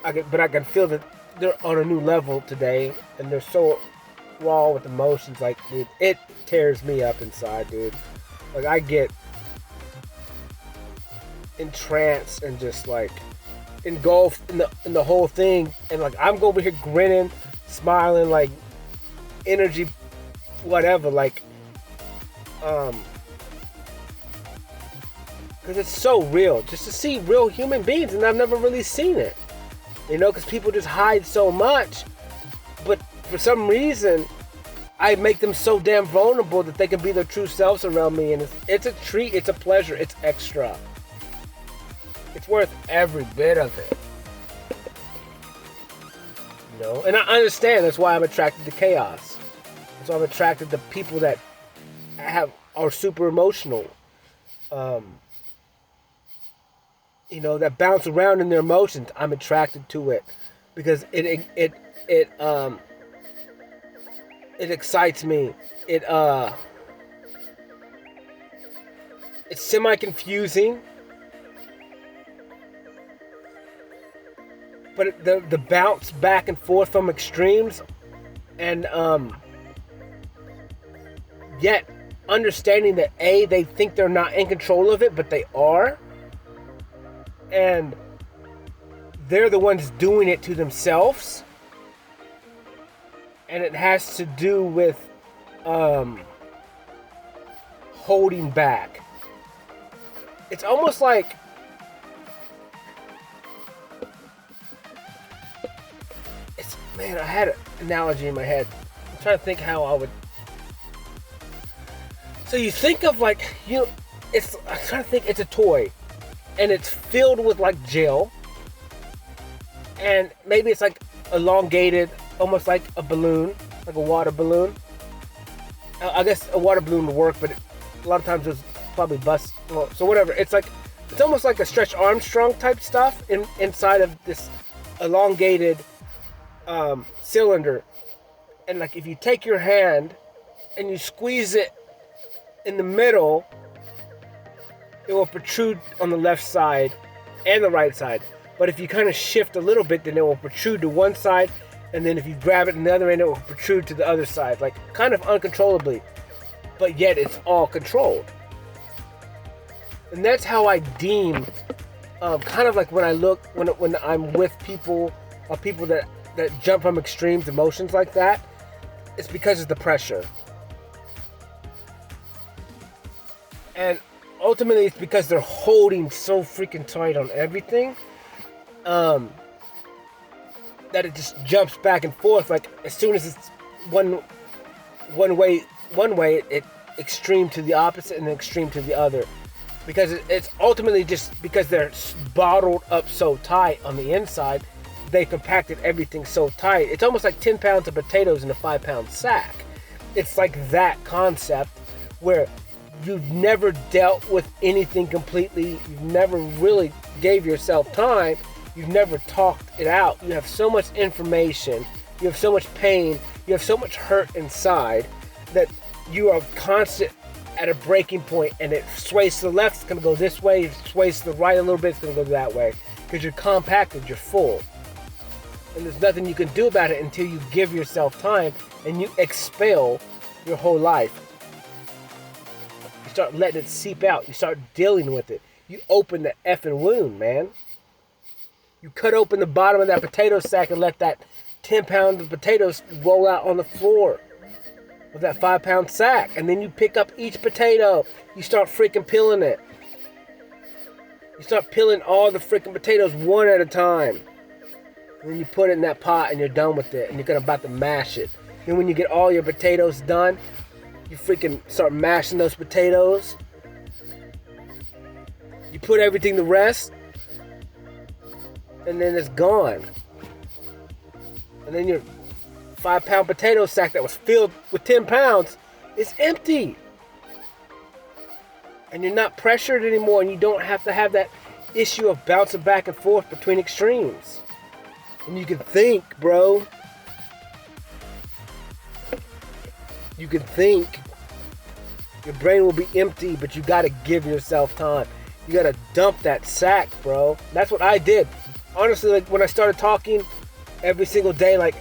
but I can feel that they're on a new level today, and they're so raw with emotions. Like, dude, it tears me up inside, dude. Like, I get entranced and just like engulfed in the whole thing, and like I'm over here grinning, smiling, like energy, whatever, like because it's so real, just to see real human beings, and I've never really seen it, you know, because people just hide so much, but for some reason I make them so damn vulnerable that they can be their true selves around me, and it's a treat, it's a pleasure, it's extra. It's worth every bit of it. You know? And I understand that's why I'm attracted to chaos. That's why I'm attracted to people that are super emotional. You know, that bounce around in their emotions. I'm attracted to it. Because it excites me. It's semi-confusing. But the bounce back and forth from extremes, and yet understanding that they think they're not in control of it, but they are, and they're the ones doing it to themselves, and it has to do with holding back. It's almost like man, I had an analogy in my head. I'm trying to think how I would. So you think of like, you know, I'm trying to think, it's a toy, and it's filled with like gel, and maybe it's like elongated, almost like a balloon, like a water balloon. I guess a water balloon would work, but a lot of times it's probably bust. Well, so whatever. It's almost like a Stretch Armstrong type stuff inside of this elongated cylinder, And like if you take your hand and you squeeze it in the middle, it will protrude on the left side and the right side. But if you kind of shift a little bit, then it will protrude to one side, and then if you grab it in the other end, it will protrude to the other side, like kind of uncontrollably, but yet it's all controlled. And that's how I deem, kind of like when I look, when I'm with people, or people that jump from extremes, emotions like that, it's because of the pressure. And ultimately, it's because they're holding so freaking tight on everything, that it just jumps back and forth. Like as soon as it's one way, it extreme to the opposite and then extreme to the other, because it's ultimately just because they're bottled up so tight on the inside. They compacted everything so tight. It's almost like 10 pounds of potatoes in a 5-pound sack. It's like that concept where you've never dealt with anything completely. You've never really gave yourself time. You've never talked it out. You have so much information. You have so much pain. You have so much hurt inside that you are constant at a breaking point, and it sways to the left, it's going to go this way. If it sways to the right a little bit, it's going to go that way. Because you're compacted, you're full. And there's nothing you can do about it until you give yourself time and you expel your whole life. You start letting it seep out. You start dealing with it. You open the effing wound, man. You cut open the bottom of that potato sack and let that 10 pounds of potatoes roll out on the floor with that 5-pound sack. And then you pick up each potato. You start freaking peeling it. You start peeling all the freaking potatoes one at a time. And then you put it in that pot and you're done with it. And you're about to mash it. Then when you get all your potatoes done, you freaking start mashing those potatoes. You put everything to rest. And then it's gone. And then your 5-pound potato sack that was filled with 10 pounds is empty. And you're not pressured anymore, and you don't have to have that issue of bouncing back and forth between extremes. And you can think, bro. You can think. Your brain will be empty, but you gotta give yourself time. You gotta dump that sack, bro. That's what I did. Honestly, like when I started talking every single day, like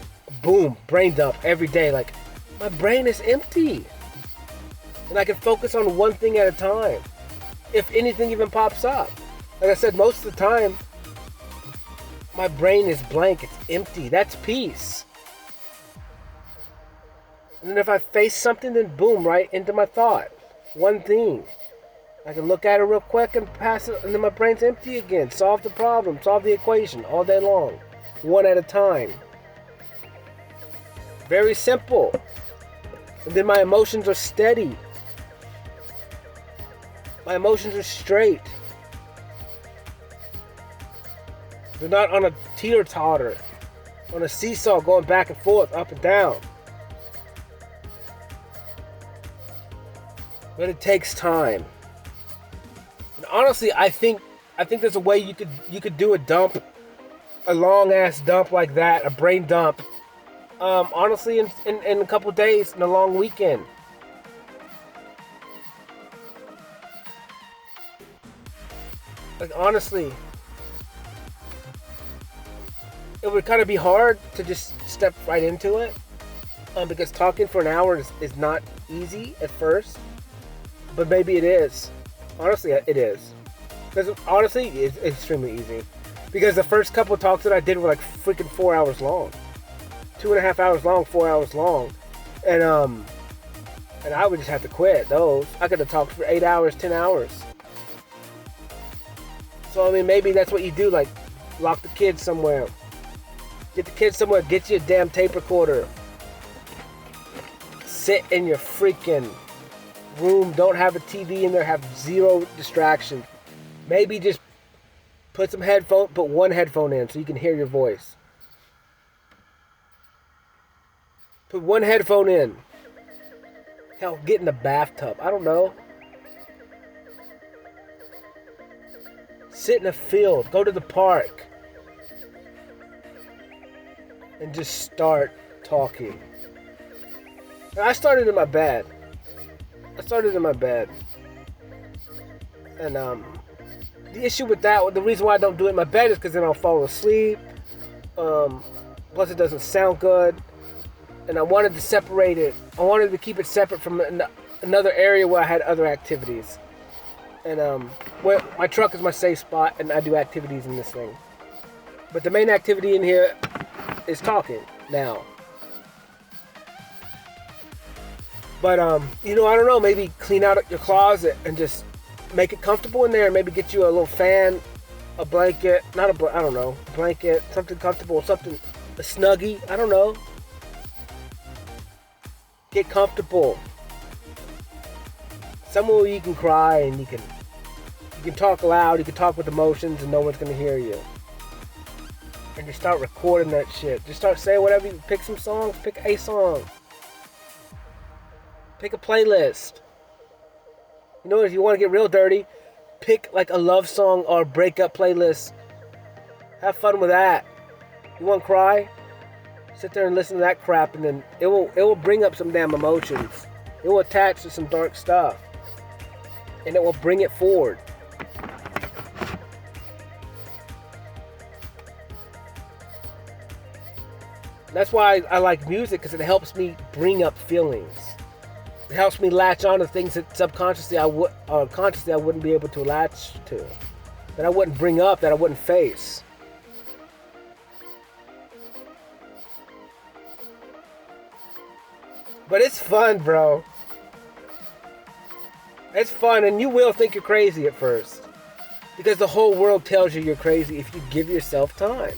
boom, brain dump every day. Like my brain is empty. And I can focus on one thing at a time. If anything even pops up. Like I said, most of the time, my brain is blank. It's empty. That's peace. And then if I face something, then boom, right into my thought. One thing. I can look at it real quick and pass it, and then my brain's empty again. Solve the problem. Solve the equation all day long. One at a time. Very simple. And then my emotions are steady. My emotions are straight. They're not on a teeter-totter, on a seesaw going back and forth, up and down. But it takes time. And honestly, I think there's a way you could do a dump, a long ass dump like that, a brain dump. Honestly, in a couple days, in a long weekend. Like honestly, it would kind of be hard to just step right into it, because talking for an hour is not easy at first, but maybe it is. Honestly, it is. Because honestly, it's extremely easy. Because the first couple of talks that I did were like freaking 4 hours long. 2.5 hours long, 4 hours long. And I would just have to quit those. I could have talked for 8 hours, 10 hours. So, I mean, maybe that's what you do, like, lock the kids somewhere. Get the kids somewhere, get you a damn tape recorder. Sit in your freaking room, don't have a TV in there, have zero distractions. Maybe just put one headphone in so you can hear your voice. Put one headphone in. Hell, get in the bathtub. I don't know. Sit in a field. Go to the park. And just start talking. And I started in my bed. And the issue with that, the reason why I don't do it in my bed is because then I'll fall asleep. Plus it doesn't sound good. And I wanted to separate it. I wanted to keep it separate from another area where I had other activities. And where my truck is my safe spot, and I do activities in this thing. But the main activity in here is talking now. But I don't know, maybe clean out your closet and just make it comfortable in there. Maybe get you a little fan, a blanket, blanket, something comfortable, something, a Snuggie, I don't know. Get comfortable. Somewhere where you can cry and you can talk loud, you can talk with emotions and no one's gonna hear you. And just start recording that shit. Just start saying whatever, pick some songs, pick a song. Pick a playlist. If you want to get real dirty, pick like a love song or breakup playlist. Have fun with that. You want to cry? Sit there and listen to that crap, and then it will bring up some damn emotions. It will attach to some dark stuff, and it will bring it forward. That's why I like music, because it helps me bring up feelings. It helps me latch on to things that subconsciously consciously I wouldn't be able to latch to, that I wouldn't bring up, that I wouldn't face. But it's fun, bro. It's fun, and you will think you're crazy at first, because the whole world tells you you're crazy if you give yourself time.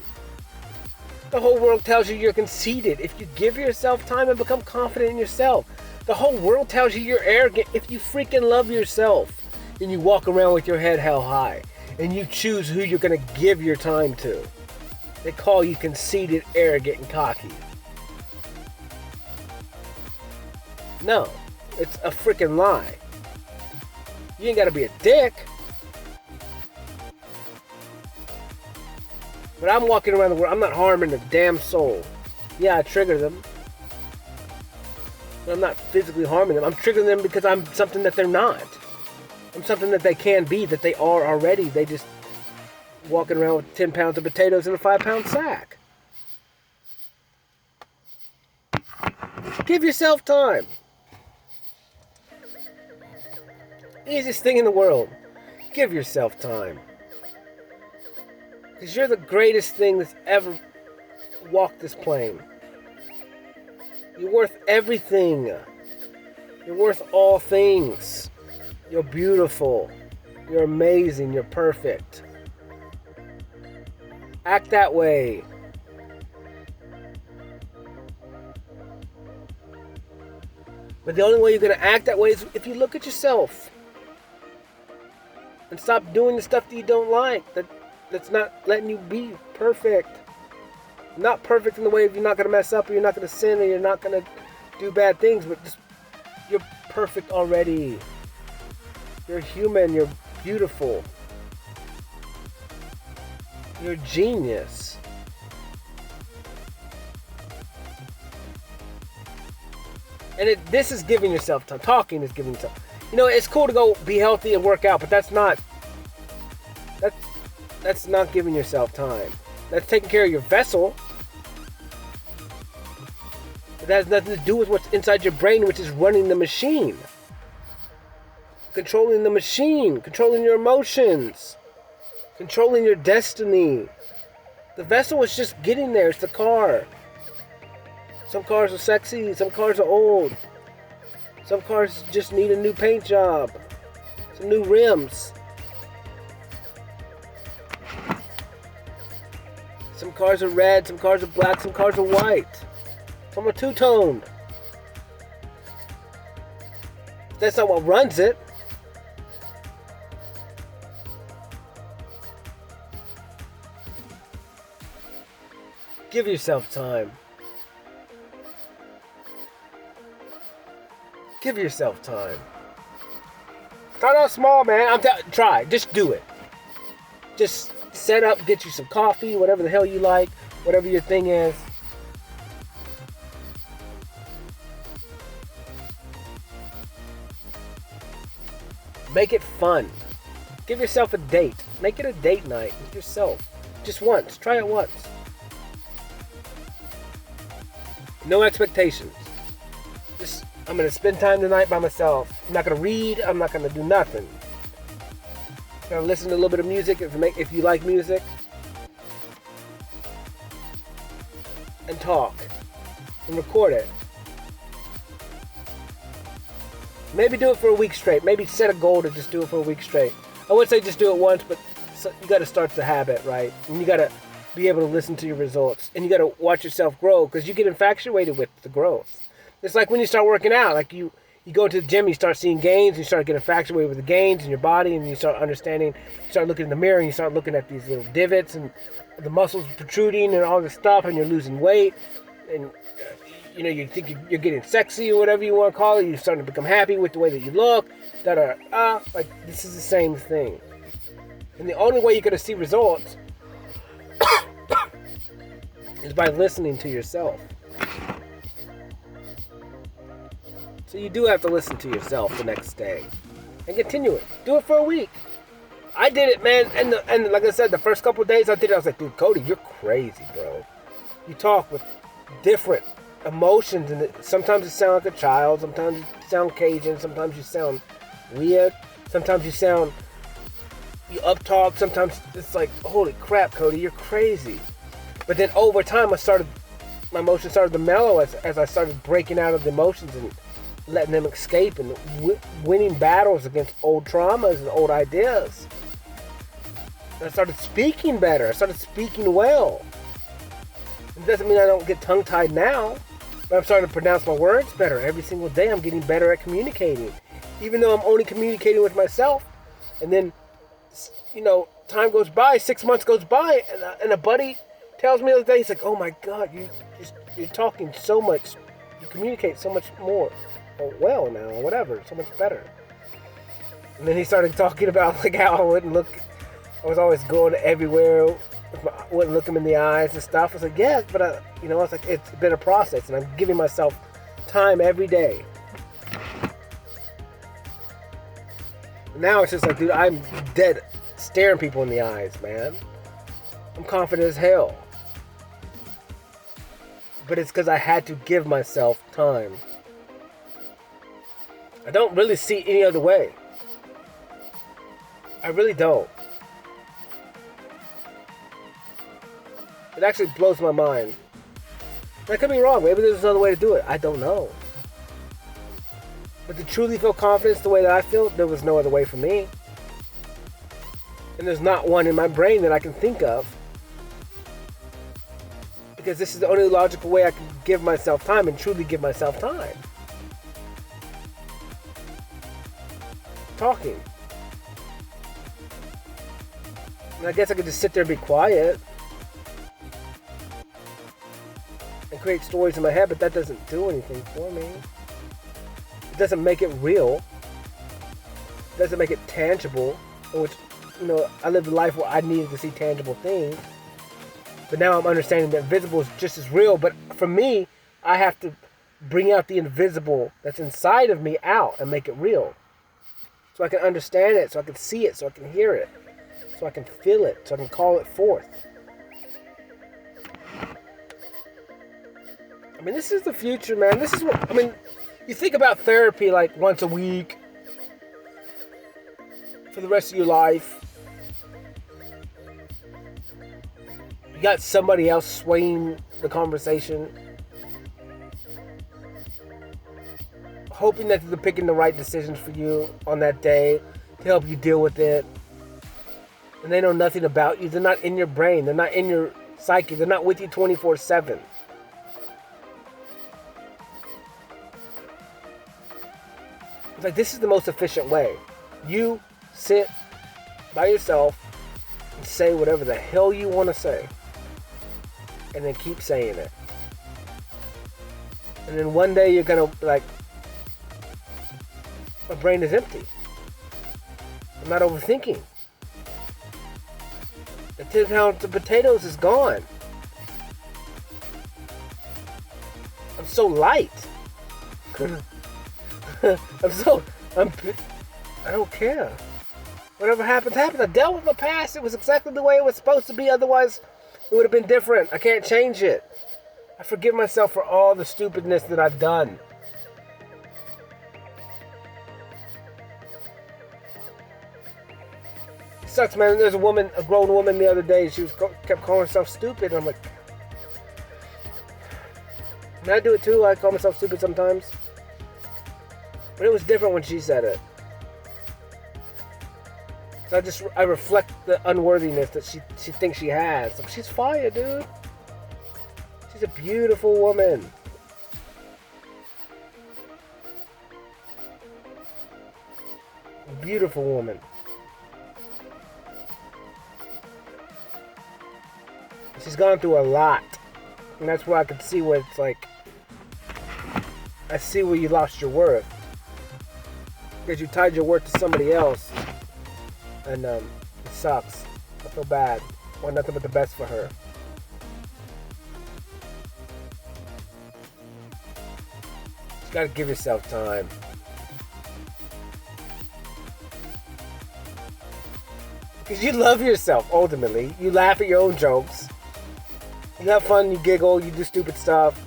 The whole world tells you you're conceited if you give yourself time and become confident in yourself. The whole world tells you you're arrogant if you freaking love yourself and you walk around with your head held high and you choose who you're going to give your time to. They call you conceited, arrogant, and cocky. No, it's a freaking lie. You ain't got to be a dick. But I'm walking around the world, I'm not harming a damn soul. Yeah, I trigger them. But I'm not physically harming them. I'm triggering them because I'm something that they're not. I'm something that they can be, that they are already. They just walking around with 10 pounds of potatoes in a 5-pound sack. Give yourself time. Easiest thing in the world. Give yourself time. Because you're the greatest thing that's ever walked this plane. You're worth everything. You're worth all things. You're beautiful. You're amazing. You're perfect. Act that way. But the only way you're going to act that way is if you look at yourself. And stop doing the stuff that you don't like. That's not letting you be perfect. Not perfect in the way of you're not going to mess up, or you're not going to sin, or you're not going to do bad things, but just, you're perfect already. You're human, you're beautiful. You're a genius. And this is giving yourself time. Talking is giving yourself. It's cool to go be healthy and work out, but that's not giving yourself time. That's taking care of your vessel. But that has nothing to do with what's inside your brain, which is running the machine. Controlling the machine. Controlling your emotions. Controlling your destiny. The vessel is just getting there. It's the car. Some cars are sexy. Some cars are old. Some cars just need a new paint job. Some new rims. Some cars are red, some cars are black, some cars are white. Some are two-toned. That's not what runs it. Give yourself time. Give yourself time. Start out small, man. Try. Just do it. Just set up, get you some coffee, whatever the hell you like, whatever your thing is. Make it fun. Give yourself a date. Make it a date night with yourself. Just once. Try it once. No expectations. Just, I'm going to spend time tonight by myself. I'm not going to read. I'm not going to do nothing. I'm going to listen to a little bit of music if you like music. And talk. And record it. Maybe do it for a week straight. Maybe set a goal to just do it for a week straight. I would say just do it once, but you got to start the habit, right? And you got to be able to listen to your results. And you got to watch yourself grow, because you get infatuated with the growth. It's like when you start working out. Like you go to the gym, you start seeing gains, you start getting infatuated with the gains in your body, and you start understanding, you start looking in the mirror, and you start looking at these little divots and the muscles protruding and all this stuff, and you're losing weight. And you think you're getting sexy or whatever you want to call it. You're starting to become happy with the way that you look. Like this is the same thing. And the only way you're going to see results is by listening to yourself. So you do have to listen to yourself the next day and continue it. Do it for a week. I did it, man. And like I said, the first couple of days I did it, I was like, dude, Cody, you're crazy, bro. You talk with different emotions, and sometimes you sound like a child, sometimes you sound Cajun, sometimes you sound weird, sometimes you up talk, sometimes it's like, holy crap, Cody, you're crazy. But then over time my emotions started to mellow as I started breaking out of the emotions and letting them escape and winning battles against old traumas and old ideas. And I started speaking better, I started speaking well. It doesn't mean I don't get tongue-tied now, but I'm starting to pronounce my words better. Every single day I'm getting better at communicating. Even though I'm only communicating with myself. And then, time goes by, 6 months goes by, and a buddy tells me the other day, he's like, oh my God, you're talking so much, you communicate so much more, well now, or whatever, so much better. And then he started talking about like how I was always going everywhere, wouldn't look him in the eyes and stuff. I was like, yes, but it's like, it's been a process, and I'm giving myself time every day. Now it's just like, dude, I'm dead staring people in the eyes, man. I'm confident as hell. But it's because I had to give myself time. I don't really see any other way. I really don't. It actually blows my mind. I could be wrong. Maybe there's another way to do it. I don't know. But to truly feel confidence the way that I feel, there was no other way for me. And there's not one in my brain that I can think of. Because this is the only logical way I can give myself time and truly give myself time. Talking. And I guess I could just sit there and be quiet. And create stories in my head, but that doesn't do anything for me. It doesn't make it real. It doesn't make it tangible. Which, I lived a life where I needed to see tangible things. But now I'm understanding that visible is just as real. But for me, I have to bring out the invisible that's inside of me out and make it real. So I can understand it, so I can see it, so I can hear it, so I can feel it, so I can call it forth. I mean, this is the future, man. This is what, you think about therapy like once a week for the rest of your life. You got somebody else swaying the conversation, hoping that they're picking the right decisions for you on that day to help you deal with it. And they know nothing about you. They're not in your brain. They're not in your psyche. They're not with you 24/7. It's like, this is the most efficient way. You sit by yourself and say whatever the hell you want to say. And then keep saying it. And then one day you're going to be like, my brain is empty. I'm not overthinking. The 10 pounds of potatoes is gone. I'm so light. I'm I don't care. Whatever happens, happens. I dealt with my past. It was exactly the way it was supposed to be. Otherwise, it would have been different. I can't change it. I forgive myself for all the stupidness that I've done. It sucks, man. There's a grown woman the other day. She kept calling herself stupid. And I'm like, I do it too. I call myself stupid sometimes. But it was different when she said it. So I reflect the unworthiness that she thinks she has. Like, she's fire, dude. She's a beautiful woman. A beautiful woman. She's gone through a lot. And that's where I can see where it's like, I see where you lost your worth. Because you tied your worth to somebody else. And it sucks. I feel bad. I want nothing but the best for her. You gotta give yourself time. Because you love yourself, ultimately. You laugh at your own jokes. You have fun, you giggle, you do stupid stuff.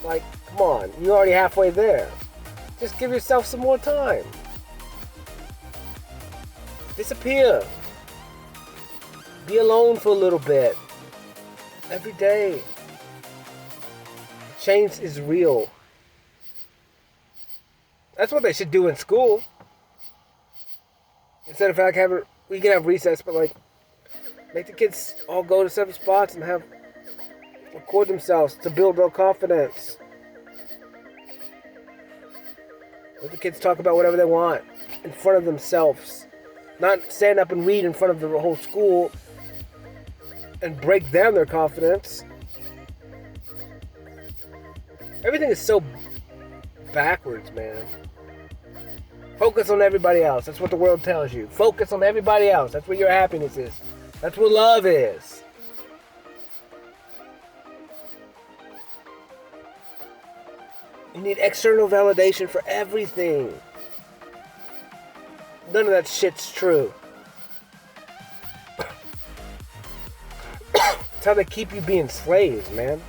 Like, come on. You're already halfway there. Just give yourself some more time. Disappear. Be alone for a little bit. Every day. Change is real. That's what they should do in school. Instead of like we can have recess, but like make the kids all go to separate spots and record themselves to build their confidence. Let the kids talk about whatever they want in front of themselves. Not stand up and read in front of the whole school and break down their confidence. Everything is so backwards, man. Focus on everybody else. That's what the world tells you. Focus on everybody else. That's where your happiness is. That's where love is. You need external validation for everything. None of that shit's true. It's how they keep you being slaves, man.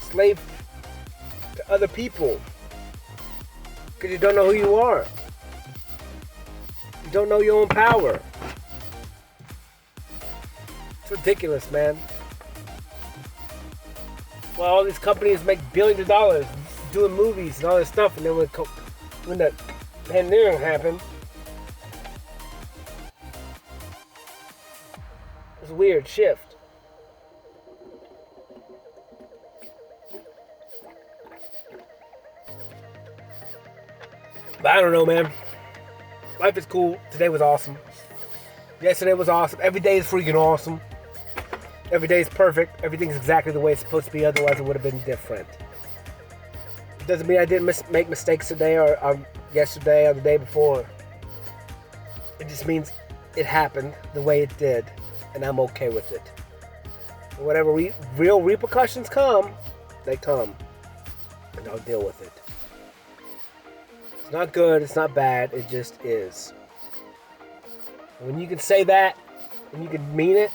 Slave to other people. Because you don't know who you are. You don't know your own power. It's ridiculous, man. Well, all these companies make billions of dollars doing movies and all this stuff, and then when that pandemic happened, it was a weird shift. But I don't know, man. Life is cool. Today was awesome. Yesterday was awesome. Every day is freaking awesome. Every day is perfect. Everything's exactly the way it's supposed to be. Otherwise, it would have been different. It doesn't mean I didn't make mistakes today or yesterday or the day before. It just means it happened the way it did, and I'm okay with it. And whatever real repercussions come, they come, and I'll deal with it. It's not good. It's not bad. It just is. And when you can say that, and you can mean it,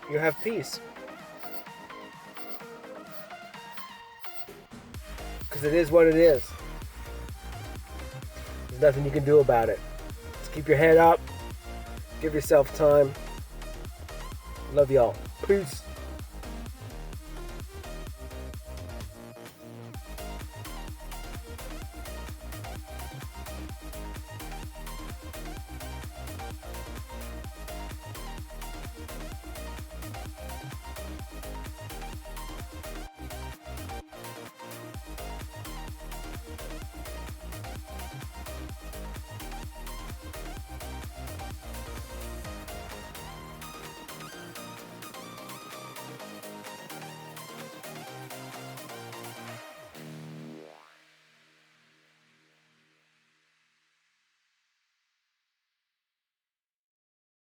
you have peace. Because it is what it is. There's nothing you can do about it. Just keep your head up. Give yourself time. Love y'all. Peace.